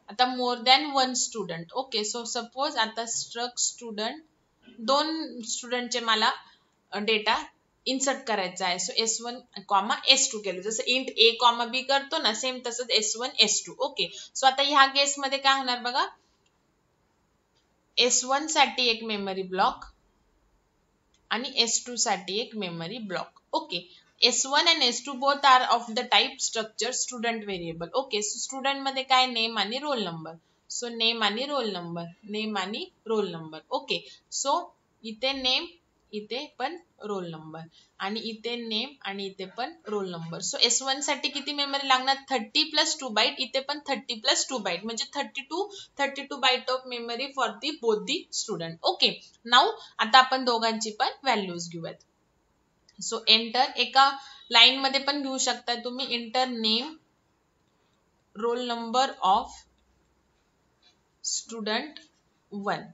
आता मोर than one student. Okay, so suppose आता स्ट्रक स्टुडंट, दोन स्टुडंटचे मला डेटा इन्सर्ट करायचा आहे. सो S1, S2 केलं, जसं इंट A, B करतो ना, सेम तसंच S1, S2. ओके, सो आता ह्या केस मध्ये काय होणार बघा, S1 साठी एक मेमरी ब्लॉक आणि S2 साठी एक memory block. Okay, S1 and S2 both are of the type structure student variable. Okay, so student मध्ये काय, नेम आणि रोल नंबर. सो नेम आणि रोल नंबर, नेम आणि रोल नंबर. ओके, सो इथे नेम, इथे पण रोल नंबर आणि इथे नेम आणि इथे पण रोल नंबर. सो S1 साठी किती मेमरी लागणार, 30 + 2 बाईट, इथे पण 30 + 2 बाईट, म्हणजे 32 byte of memory for the both the student. Okay, now आता आपण दोघांची पण व्हॅल्यूज घेऊयात. सो एंटर, एका लाईन मध्ये पण घेऊ शकता तुम्ही, enter name roll number of student 1.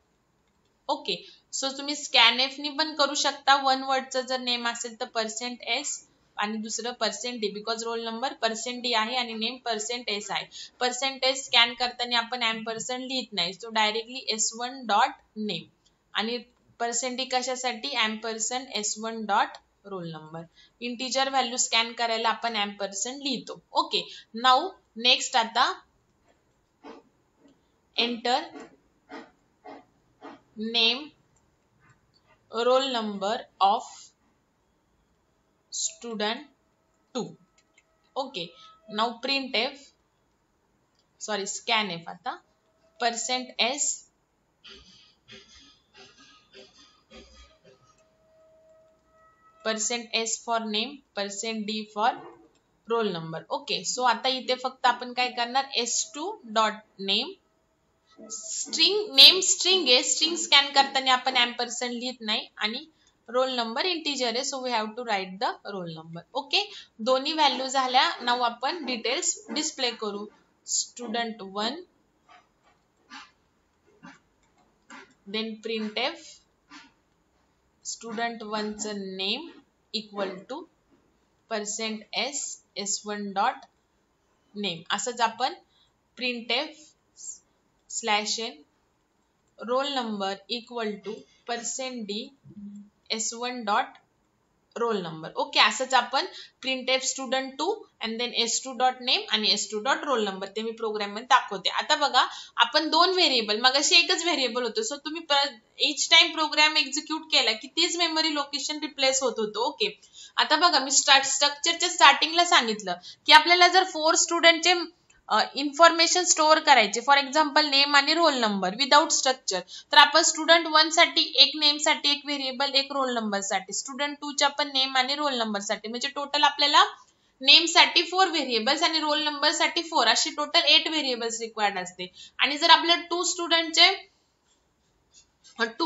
Okay, so तुम्ही स्कॅनएफ नी पण करू शकता. वन वर्डचं जर नेम असेल तर %S आणि दुसरं %D, because role number %D आहे आणि नेम %S आहे. %S स्कॅन करताना आपण एम्परसँड लिहित नाही, so directly S1 dot name आणि %D कशासाठी, ampersand S1 dot roll number. Integer value scan करायला आपण एम्परसँड लिहितो. ओके, नाऊ नेक्स्ट आता enter name roll number of student 2. Okay, now printf, sorry scanf, आता %S %S for name, %D for role number. Okay, so आता इथे फक्त आपण काय करणार, S2 dot name, string name string आहे, स्ट्रिंग स्कॅन करताना आपण एम्परसँड लिहित नाही आणि रोल नंबर इंटिजर आहे, so we have to write the roll number. Okay, दोन्ही व्हॅल्यू झाल्या. नाऊ आपण डिटेल्स डिस्प्ले करू. स्टुडंट 1, देन प्रिंटएफ स्टुडंट 1 चं name equal to %S S1 dot name. असंच आपण printf /n roll number equal to %D S1 dot roll number. Okay, असंच आपण printf student2 and then s2 dot name आणि s2 डॉट रोल नंबर ते मी प्रोग्राम मध्ये दाखवते. आता बघा, आपण दोन व्हेरिएबल, मगाशी एकच व्हेरिएबल होतं, सो तुम्ही each टाइम प्रोग्राम एक्झिक्यूट केला की तीच मेमरी लोकेशन रिप्लेस होत होतो. ओके, आता बघा, मी स्ट्रक्चरच्या स्टार्टिंगला सांगितलं की आपल्याला जर 4 स्टुडंटचे इन्फॉर्मेशन स्टोअर करायचे, फॉर एक्झाम्पल नेम आणि रोल नंबर विदाउट स्ट्रक्चर, तर आपण स्टुडंट 1 साठी एक नेम साठी एक व्हेरिएबल, एक रोल नंबर साठी, स्टुडंट 2 च्या पण नेम आणि रोल नंबर साठी, म्हणजे टोटल आपल्याला नेम साठी 4 व्हेरिएबल्स आणि रोल नंबर साठी 4, अशी टोटल 8 व्हेरिएबल्स रिक्वायर्ड असते. आणि जर आपल्या 2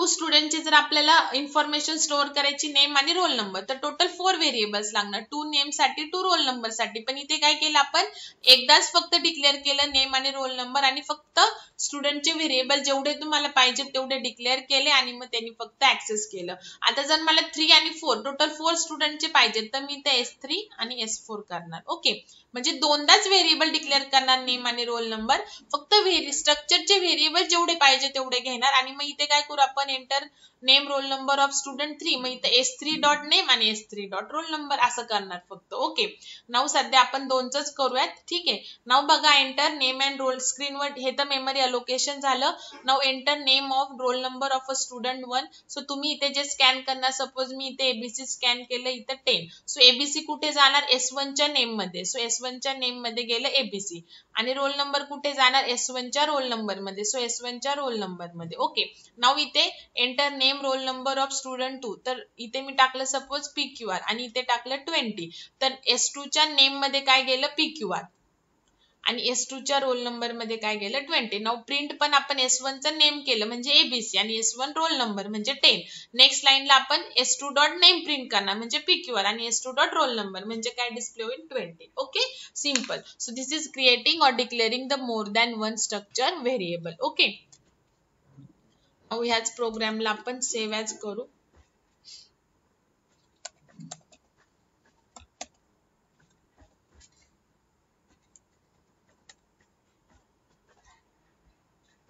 स्टुडंटचे जर आपल्याला इन्फॉर्मेशन स्टोअर करायची नेम आणि रोल नंबर, तर टोटल 4 व्हेरिएबल्स लागणार, 2 नेम साठी 2 रोल नंबर साठी. पण इथे काय केलं आपण, एकदाच फक्त डिक्लेअर केलं नेम आणि रोल नंबर, आणि फक्त स्टुडंटचे व्हेरिएबल जेवढे तुम्हाला पाहिजे तेवढे डिक्लेअर केले आणि मग त्यांनी फक्त ऍक्सेस केलं. आता जर मला 3 आणि 4 टोटल 4 स्टुडंटचे पाहिजे, तर मी ते S3 आणि S4 करणार. ओके, म्हणजे दोनदाच व्हेरिएबल डिक्लेअर करणार नेम आणि रोल नंबर, फक्त स्ट्रक्चरचे व्हेरिएबल जेवढे पाहिजे तेवढे घेणार. आणि मग इथे काय करू आपण, enter name roll number of student 3, मग इथे S3 डॉट नेम आणि S3 डॉट रोल नंबर असं करणार फक्त. ओके, नाव सध्या आपण दोनच करूयात. ठीक आहे, नाव बघा, एंटर नेम अँड रोल, स्क्रीनवर हे तर मेमरी अलोकेशन झालं. नाव enter name of roll number of a student 1. सो तुम्ही इथे जे स्कॅन करणार, सपोज मी इथे एबीसी स्कॅन केलं, इथं 10, सो एबीसी कुठे जाणार, S1 च्या नेम मध्ये, सो S1 च्या नेम मध्ये गेलं एबीसी. आणि रोल नंबर कुठे जाणार, S1 च्या रोल नंबर मध्ये, सो S1 च्या रोल नंबर मध्ये. ओके, नाव इथे enter name roll number of student 2, तर इथे मी टाकलं सपोज PQR आणि इथे टाकलं 20, तर S2 च्या नेम मध्ये काय गेलं, PQR, आणि S2 च्या रोल नंबर मध्ये काय गेलं, 20. नाव प्रिंट पण आपण S1 चं नेम केलं म्हणजे एबीसी आणि S1 रोल नंबर म्हणजे 10. नेक्स्ट लाईनला आपण S2 डॉट नेम प्रिंट करणार म्हणजे PQR आणि S2 डॉट रोल नंबर म्हणजे काय, डिस्प्ले होईल 20. Okay, simple. So this is creating or declaring the more than one structure variable. Okay, ह्याच प्रोग्रामला आपण सेव्ह ॲज करू.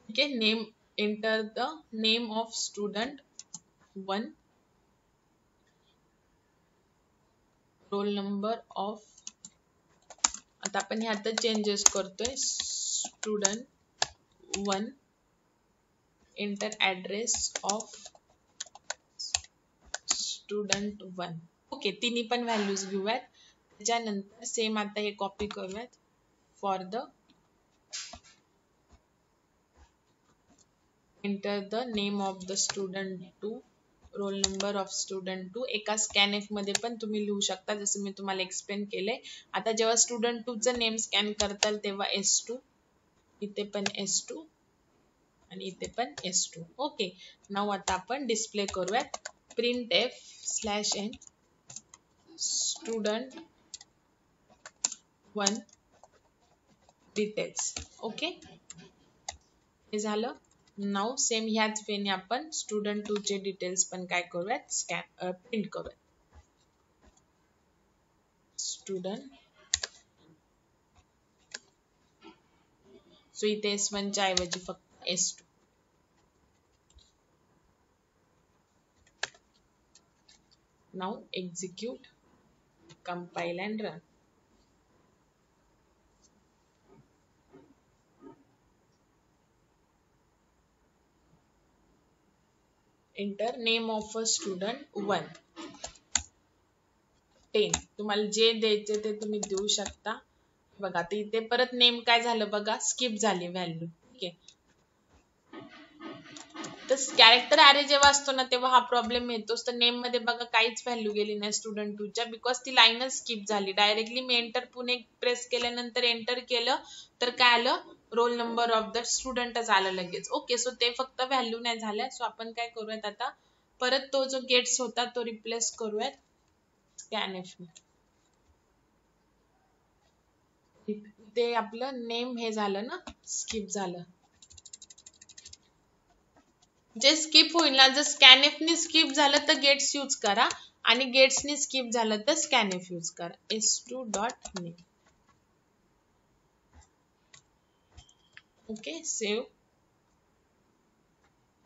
Okay, name, enter the name of student 1, roll number of, आता आपण ह्यात चेंजेस करतोय, student 1, enter address of student 1. Okay, तिन्ही पण व्हॅल्यूज घेऊयात. त्याच्यानंतर सेम आता हे कॉपी करूयात, for the enter the name of the student 2, role number of student 2. एका स्कॅनएफ मध्ये पण तुम्ही लिहू शकता, जसं मी तुम्हाला एक्सप्लेन केलंय. आता जेव्हा स्टुडंट 2 चं नेम स्कॅन करताल तेव्हा S2, इथे पण S2 आणि इथे पण S2. ओके, नाव आता आपण डिस्प्ले करूयात, printf /n student 1 details. Okay, हे झालं. नाव सेम ह्याच वेने आपण स्टुडंट 2 चे डिटेल्स पण काय करूयात, स्कॅन प्रिंट करूयात, स्टुडंट. सो इथे S1 च्या ऐवजी फक्त S2. Now execute, compile and run. Enter name of a student 1, 10. तुम्हाला जे द्यायचे ते तुम्ही देऊ शकता. बघा, आता इथे परत नेम काय झालं बघा, स्किप झाली व्हॅल्यू. ओके, तर कॅरेक्टर अरे जेव्हा असतो ना तेव्हा हा प्रॉब्लेम येतोच. तर नेम मध्ये बघा काहीच व्हॅल्यू गेली नाही स्टुडंट 2 च्या, बिकॉज ती लाईनच स्किप झाली. डायरेक्टली मी एंटर पुणे प्रेस केल्यानंतर एंटर केलं तर काय आलं, रोल नंबर ऑफ द स्टुडंटच आलं लगेच. ओके, सो ते फक्त व्हॅल्यू नाही झाल्या. सो आपण काय करूयात, आता परत तो जो गेट्स होता तो रिप्लेस करूयात स्कॅनएफ ने. ते आपलं नेम हे झालं ना, स्किप झालं. जे स्किप होईल ना, जर स्कॅनएफ ने स्किप झालं तर गेट्स यूज करा, आणि गेट्स ने स्किप झालं तर स्कॅनएफ यूज करा. S2 dot name. Okay, save.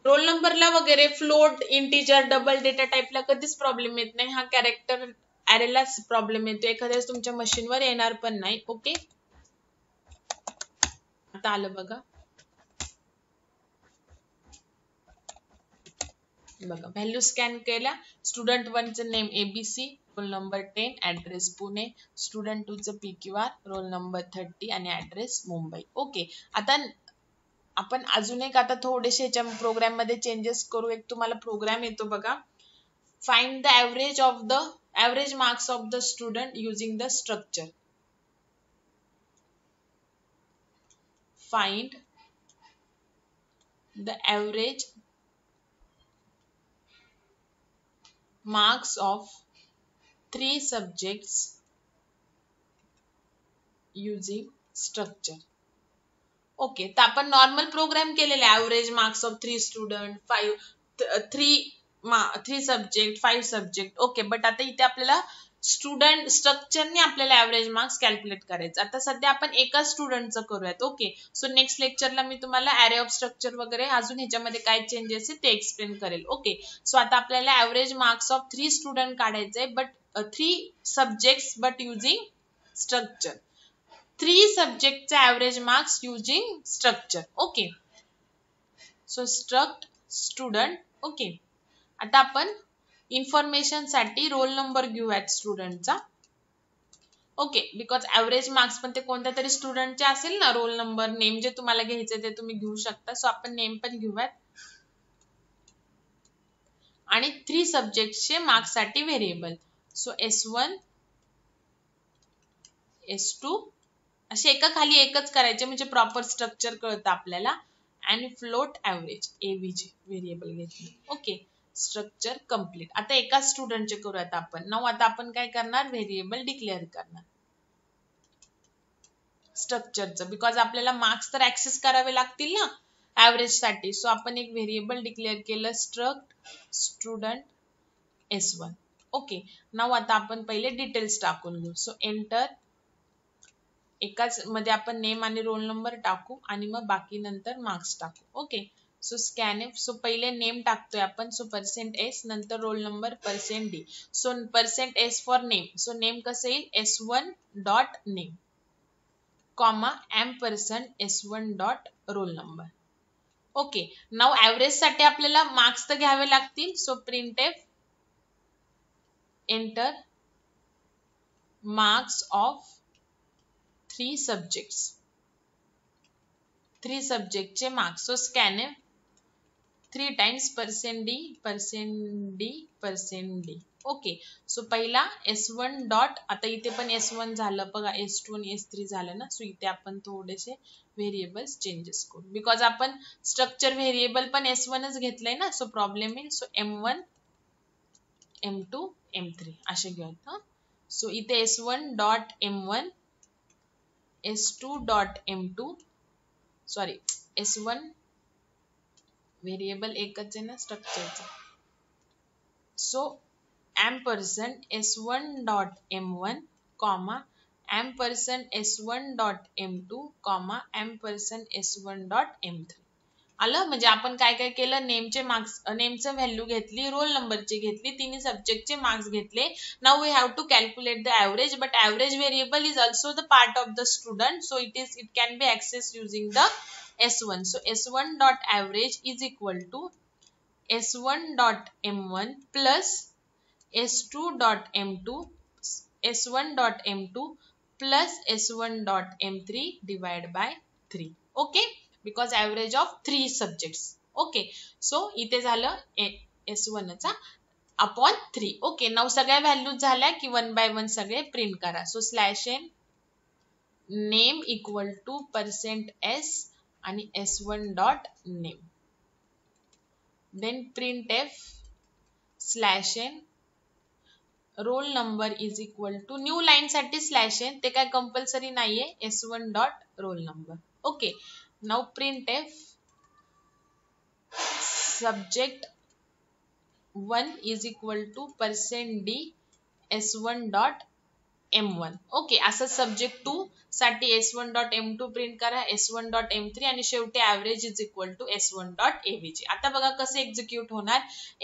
Roll नंबरला वगैरे फ्लोट, इंटिजर, डबल डेटा टाईपला कधीच प्रॉब्लेम येत नाही. हा कॅरेक्टर अरेलाच प्रॉब्लेम येतो, एखाद्या तुमच्या मशीनवर येणार पण नाही. ओके, आता आलं बघा. बघा व्हॅल्यू स्कॅन केल्या. स्टुडंट 1 चं name ABC, roll number 10, address Pune. Student 2 चं PQR, रोल नंबर 30 आणि ऍड्रेस मुंबई. ओके, आता आपण अजून एक आता थोडेसे याच्या प्रोग्राम मध्ये चेंजेस करू. एक तुम्हाला प्रोग्राम येतो बघा, find the average marks of the student using the structure. Find the average marks of 3 subjects using structure. Okay, तर आपण नॉर्मल प्रोग्राम केलेला आहे. Average marks of 3 student, 3 subject, 5 subject. Okay, but आता इथे आपल्याला स्टुडंट स्ट्रक्चरने आपल्याला ऍव्हरेज मार्क्स कॅल्क्युलेट करायचं. आता सध्या आपण एका स्टुडंटचं करूयात. ओके, सो नेक्स्ट लेक्चरला मी तुम्हाला ॲरे ऑफ स्ट्रक्चर वगैरे अजून ह्याच्यामध्ये काय चेंजेस आहे ते एक्सप्लेन करेल. ओके, सो आता आपल्याला ऍव्हरेज मार्क्स ऑफ 3 स्टुडंट काढायचे, but 3 subjects but using structure. 3 सब्जेक्टचे average marks using structure. Okay, so struct student. Okay, आता आपण इन्फॉर्मेशन साठी रोल नंबर घेऊयात स्टुडंटचा. ओके, बिकॉज ऍव्हरेज मार्क्स पण ते कोणत्या तरी स्टुडंटचे असेल ना, रोल नंबर, नेम जे तुम्हाला घ्यायचे ते तुम्ही घेऊ शकता. सो आपण नेम पण घेऊयात आणि 3 सब्जेक्टचे मार्क्स साठी व्हेरिएबल. सो S1, S2 असे एका खाली एकच करायचे म्हणजे प्रॉपर स्ट्रक्चर कळतं आपल्याला. आणि फ्लोट ऍव्हरेज AVG व्हेरिएबल घेतली. Okay, structure complete. आता एका स्टुडंटचे करूयात आपण. नाव आता आपण काय करणार, व्हेरिएबल डिक्लेअर करणार स्ट्रक्चरचं, बिकॉज आपल्याला मार्क्स तर ऍक्सेस करावे लागतील ना ऍव्हरेज साठी. सो आपण एक व्हेरिएबल डिक्लेअर केलं, स्ट्रक्ट स्टुडंट S1. ओके, नाव आता आपण पहिले डिटेल्स टाकून घेऊ. सो एंटर, एकाच मध्ये आपण नेम आणि रोल नंबर टाकू आणि मग बाकी नंतर मार्क्स टाकू. Okay, so scanf. सो पहिले नेम टाकतोय आपण. सो %S, नंतर roll number %D. So %S for name. So name कसं येईल, S1 dot name comma %S1 dot roll number. Okay, नाव ऍव्हरेज साठी आपल्याला मार्क्स तर घ्यावे लागतील. So printf enter marks of 3 subjects, 3 सब्जेक्टचे marks. So scanf 3 times %D. Okay, so पहिला S1 डॉट, आता इथे पण S1 झालं बघा, S2 आणि S3 झालं ना. सो इथे आपण थोडेसे व्हेरिएबल्स चेंजेस करू, बिकॉज आपण स्ट्रक्चर व्हेरिएबल पण S1च घेतलंय ना. सो प्रॉब्लेम येईल. सो M1, M2, M3 असे घेऊयात. सो इथे S1 dot M1, S2 dot M2, sorry S1 variable एकच आहे ना स्ट्रक्चरचा. So %S1 dot M1 comma %S1 dot M2 comma %S1 dot M3. आलं, म्हणजे आपण काय काय केलं, नेमचे मार्क्स, नेमचं व्हॅल्यू घेतली, रोल नंबरची घेतली, तिन्ही सब्जेक्टचे मार्क्स घेतले. Now we have to calculate the average, but average variable is also the part of the student. So it can be access using the S1. So S1 dot average is equal to S1 dot M1 plus S2 dot M2, S1 dot M2 plus S1 dot M3 divided by 3. Okay, because average of 3 subjects. Okay, so इथे झालं S1 चा अपॉन 3. ओके, नाव सगळ्या व्हॅल्यूज झाल्या की 1 by 1 सगळे प्रिंट करा. So /n name equal to %S आणि S1 dot name. Then printf /n roll number is equal to, new line साठी /n, ते काय कंपल्सरी नाहीये, S1 dot roll number. Okay, now printf subject 1 is equal to %D S1 dot M1. ओके, असं सब्जेक्ट 2 साठी S1 डॉट M2 प्रिंट करा, S1 डॉट M3 आणि शेवटी average is equal to S1 dot AVG. आता बघा कसं एक्झिक्यूट होणार.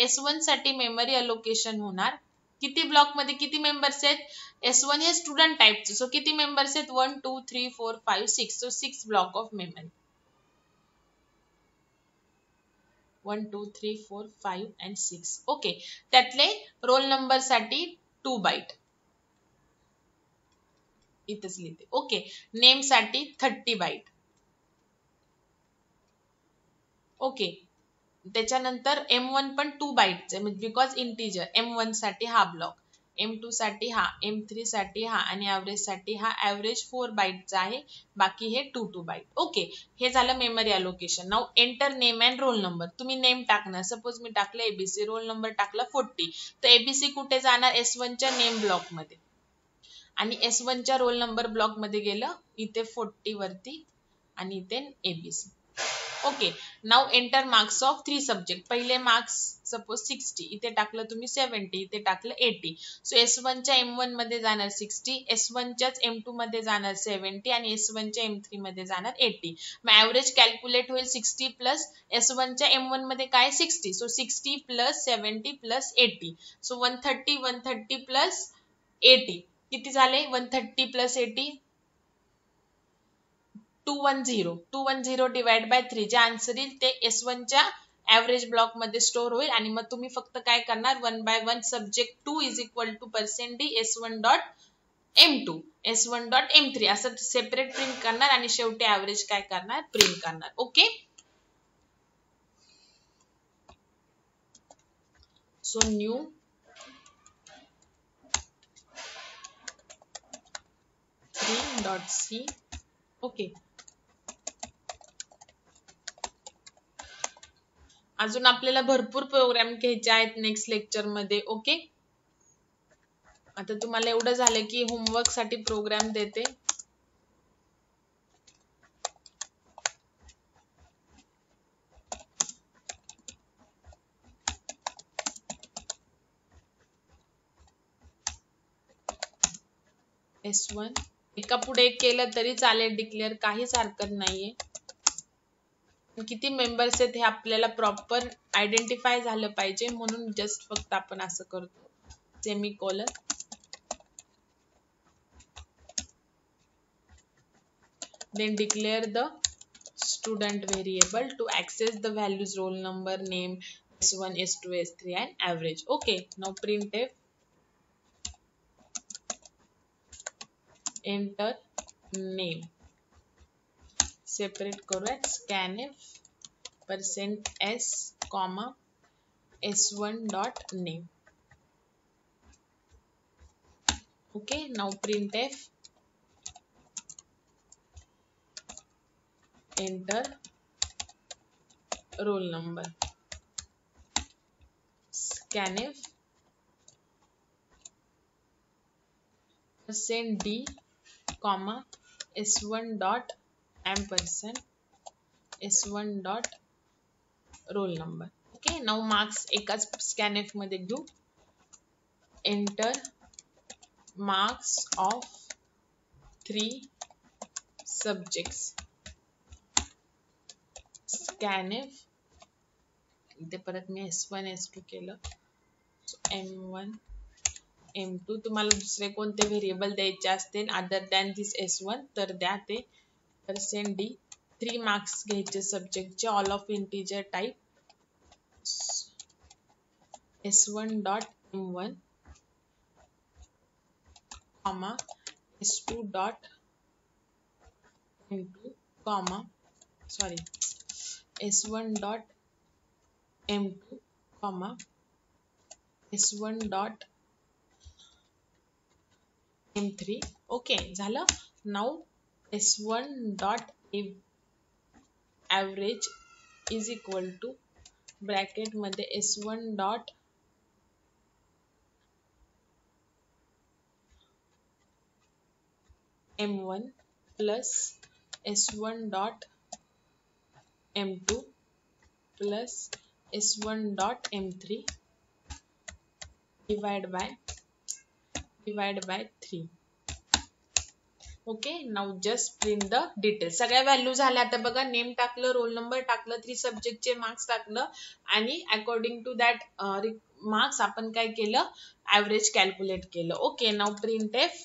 S1 साठी मेमरी अलोकेशन होणार. किती ब्लॉक मध्ये किती मेंबर्स आहेत? S1 हे स्टुडंट टाइपचे, सो किती मेंबर्स आहेत? 1 2 3 4 5 6, so 6 block of memory. 1 2 3 4 5 and 6. Okay, त्यातले रोल नंबर साठी 2 बाईट इथेच लिहिते. ओके, नेम साठी 30 बाईट. ओके, त्याच्यानंतर M1 पण 2 बाईटचे, म्हणजे बिकॉज इंटिजर. M1 साठी हा ब्लॉक, M2 साठी हा, M3 साठी हा आणि ॲव्हरेज साठी हा. ॲव्हरेज 4 बाईटचा आहे, बाकी हे 2 बाईट. ओके, हे झालं memory allocation. Now enter name and roll number. तुम्ही नेम टाकणार, सपोज मी टाकलं ABC, रोल नंबर टाकला 40, तर ABC कुठे जाणार? S1 च्या नेम ब्लॉक मध्ये, आणि S1 च्या रोल नंबर ब्लॉक मध्ये गेलं इथे 40 वरती आणि इथे ABC. Okay, now enter marks of 3 subject. पहिले मार्क्स सपोज 60, इथे टाकलं तुम्ही 70, इथे टाकलं 80. सो S1 च्या M1 मध्ये जाणार 60, S1 च्याच M2 मध्ये जाणार 70 आणि S1 च्या M3 मध्ये जाणार 80. मग ॲव्हरेज कॅल्क्युलेट होईल 60 प्लस S1 च्या M1 मध्ये काय 60, so 60 plus 70 plus 80, so 130 plus 80 किती झाले? 130 प्लस 80 210 डिवाइड बाय 3. जे आन्सर येईल ते S1 च्या ॲव्हरेज ब्लॉक मध्ये स्टोअर होईल. आणि मग तुम्ही फक्त काय करणार? 1 by 1 subject 2 is equal to %d S1 dot M2 S1 dot M3 असं सेपरेट प्रिंट करणार आणि शेवटी ॲव्हरेज काय करणार? प्रिंट करणार. Okay, so new .c. Okay, अजून आपल्याला भरपूर प्रोग्राम घ्यायचे आहेत नेक्स्ट लेक्चर मध्ये. ओके, आता तुम्हाला एवढं झालं की होमवर्क साठी प्रोग्राम देते. S1 एका पुढे एक केलं तरी चालेल डिक्लेअर, काहीच हरकत नाहीये. किती मेंबर्स आहेत हे आपल्याला प्रॉपर आयडेंटिफाय झालं पाहिजे, म्हणून जस्ट फक्त आपण असं करतो semicolon. Then declare the student variable to access the values roll number, name, S1, S2, S3 and average. Okay, now printf enter name. Separate करूयात scanf %s, S1 dot name. Okay, now printf enter roll number. Scanf %d, S1 dot ampersand S1 dot roll number. Okay, now marks एकाच scanf मध्ये घेऊ. Enter marks of 3 subjects. Scanf इथे परत मी S1 S2 केलं, M1 M2. तुम्हाला दुसरे कोणते व्हेरिएबल द्यायचे असतील अदर दॅन दिस S1 तर द्या ते. %d 3 मार्क्स घ्यायचे सब्जेक्टचे, all of integer type. S1 dot M1 S2 dot M2 S1 dot M2 S1 dot M3. Okay, झालं. Now S1 dot average is equal to bracket मध्ये S1 dot M1 plus S1 dot M2 plus S1 dot M3 divide by 3. Okay, now just print the details. सगळ्या व्हॅल्यू झाल्या आता बघा. नेम टाकलं, रोल नंबर टाकलं, 3 सब्जेक्टचे मार्क्स टाकलं आणि अकॉर्डिंग टू दॅट मार्क्स आपण काय केलं, ऍव्हरेज कॅल्क्युलेट केलं. Okay, now printf.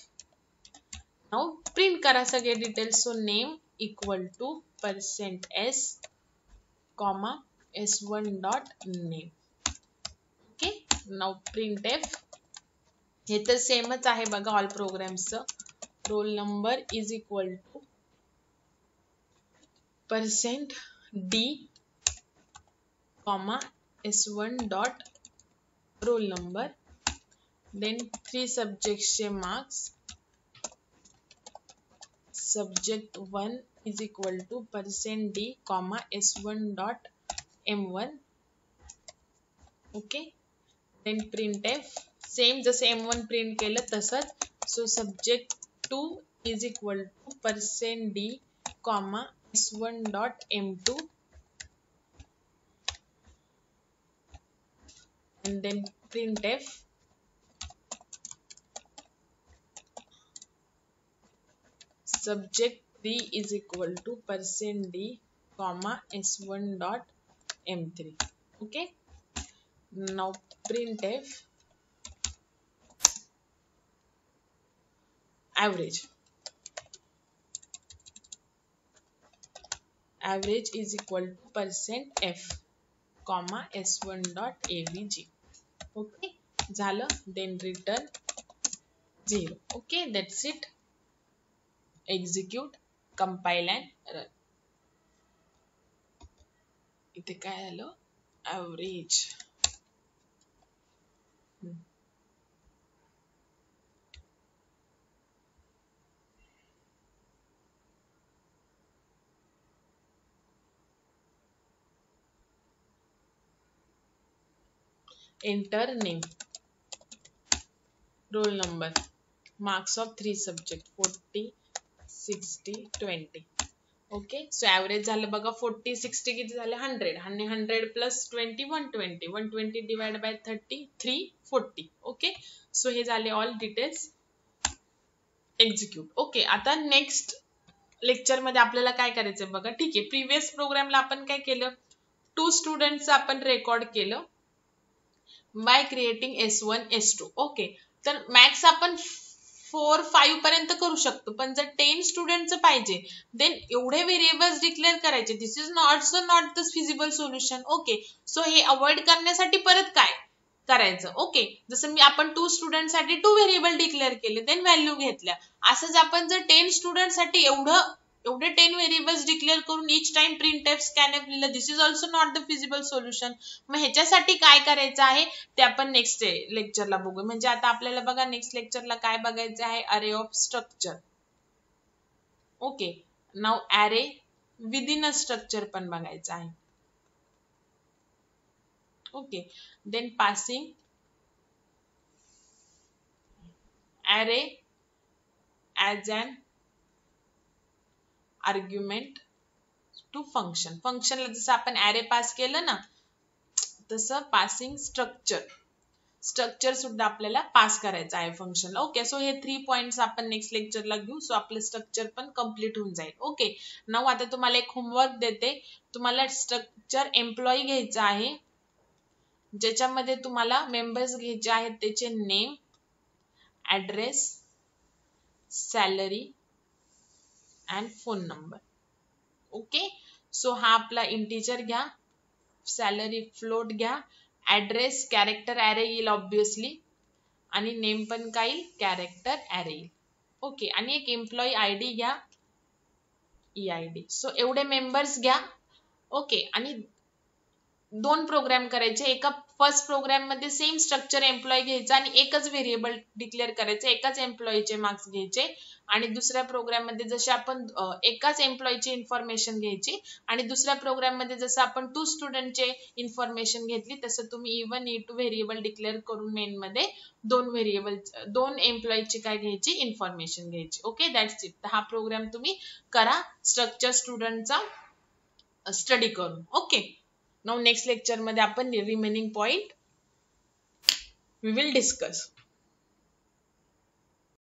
Now print करा सगळे details. So name equal to %s comma s1 dot name. Okay, now printf. हे तर सेमच आहे बघा ऑल प्रोग्राम्सचं. Roll number is equal to %d comma s1 dot roll number. Then 3 सब्जेक्टचे marks. Subject 1 is equal to %d comma s1 dot m1. Okay, then printf. Same जसं m1 प्रिंट केलं तसंच. So subject 2 is equal to %d comma s1 dot m2 and then printf. Subject 3 is equal to %d comma s1 dot m3. Okay, now printf average. Average is equal to %f comma s1 dot avg. Okay, झालं. Then return 0. Okay, that's it. Execute, compile and run. इथे काय आलं, average. Enter name, roll number, marks of 3 subject 40, 60, 20. Okay, so average झालं बघा 40, 60 किती झाले 100 आणि 100 plus 20 120. 120 divide by 30 340. Okay, so हे झाले ऑल डिटेल्स. एक्झिक्यूट. ओके, आता नेक्स्ट लेक्चर मध्ये आपल्याला काय करायचं बघा. ठीक आहे, प्रिव्हियस प्रोग्रामला आपण काय केलं, 2 स्टुडंट्स आपण रेकॉर्ड केलं by creating S1 S2. Okay, तर मॅक्स आपण 4-5 पर्यंत करू शकतो, पण जर 10 स्टुडंटचं पाहिजे देन एवढे व्हेरिएबल्स डिक्लेअर करायचे. This is not the feasible solution. Okay, so हे अवॉइड करण्यासाठी परत काय करायचं. ओके, जसं मी आपण 2 स्टुडंटसाठी 2 व्हेरिएबल डिक्लेअर केले देन व्हॅल्यू घेतल्या. असंच आपण जर 10 स्टुडंटसाठी एवढे 10 व्हेरिएबल्स डिक्लेअर करून each time printf scanf लिहिलं, this is also not the feasible solution. मग ह्याच्यासाठी काय करायचं आहे ते आपण नेक्स्ट लेक्चरला बघू. म्हणजे आता आपल्याला बघा नेक्स्ट लेक्चरला काय बघायचं आहे, array of structure. Okay, now array within a structure पण बघायचं आहे. Okay, then passing array as an argument to function. फंक्शनला जसं आपण अरे पास केलं ना तसं पासिंग स्ट्रक्चर सुद्धा आपल्याला पास करायचं आहे फंक्शनला. ओके, सो हे 3 पॉइंट्स आपण नेक्स्ट लेक्चरला घेऊ. सो आपलं स्ट्रक्चर पण कम्प्लीट होऊन जाईल. ओके, नाउ आता तुम्हाला एक होमवर्क देते. तुम्हाला स्ट्रक्चर एम्प्लॉई घ्यायचं आहे, ज्याच्यामध्ये तुम्हाला मेंबर्स घ्यायचे आहेत त्याचे name, address, salary and phone number. Okay, so हा आपला इंटिजर घ्या, सॅलरी फ्लोट घ्या, ऍड्रेस कॅरेक्टर ॲरे येईल ऑब्विसली आणि नेम पण काय येईल कॅरेक्टर ॲरे येईल. ओके, आणि एक एम्प्लॉई आयडी घ्या, EID. सो एवढे मेंबर्स घ्या. ओके, आणि 2 प्रोग्राम करायचे. एका फर्स्ट प्रोग्राम मध्ये सेम स्ट्रक्चर एम्प्लॉई घ्यायचा आणि एकच व्हेरिएबल डिक्लेअर करायचे, एकाच एम्प्लॉईचे मार्क्स घ्यायचे. आणि दुसऱ्या प्रोग्राम मध्ये जसे आपण एकाच एम्प्लॉईची इन्फॉर्मेशन घ्यायची आणि दुसऱ्या प्रोग्राम मध्ये जसं आपण 2 स्टुडंटचे इन्फॉर्मेशन घेतली तसं तुम्ही E1 E2 व्हेरिएबल डिक्लेअर करून मेन मध्ये 2 एम्प्लॉईची काय घ्यायची इन्फॉर्मेशन घ्यायची. Okay, that's it. हा प्रोग्राम तुम्ही करा स्ट्रक्चर स्टुडंटचा स्टडी करून. ओके, नाउ नेक्स्ट लेक्चर मध्ये आपण remaining point we will discuss.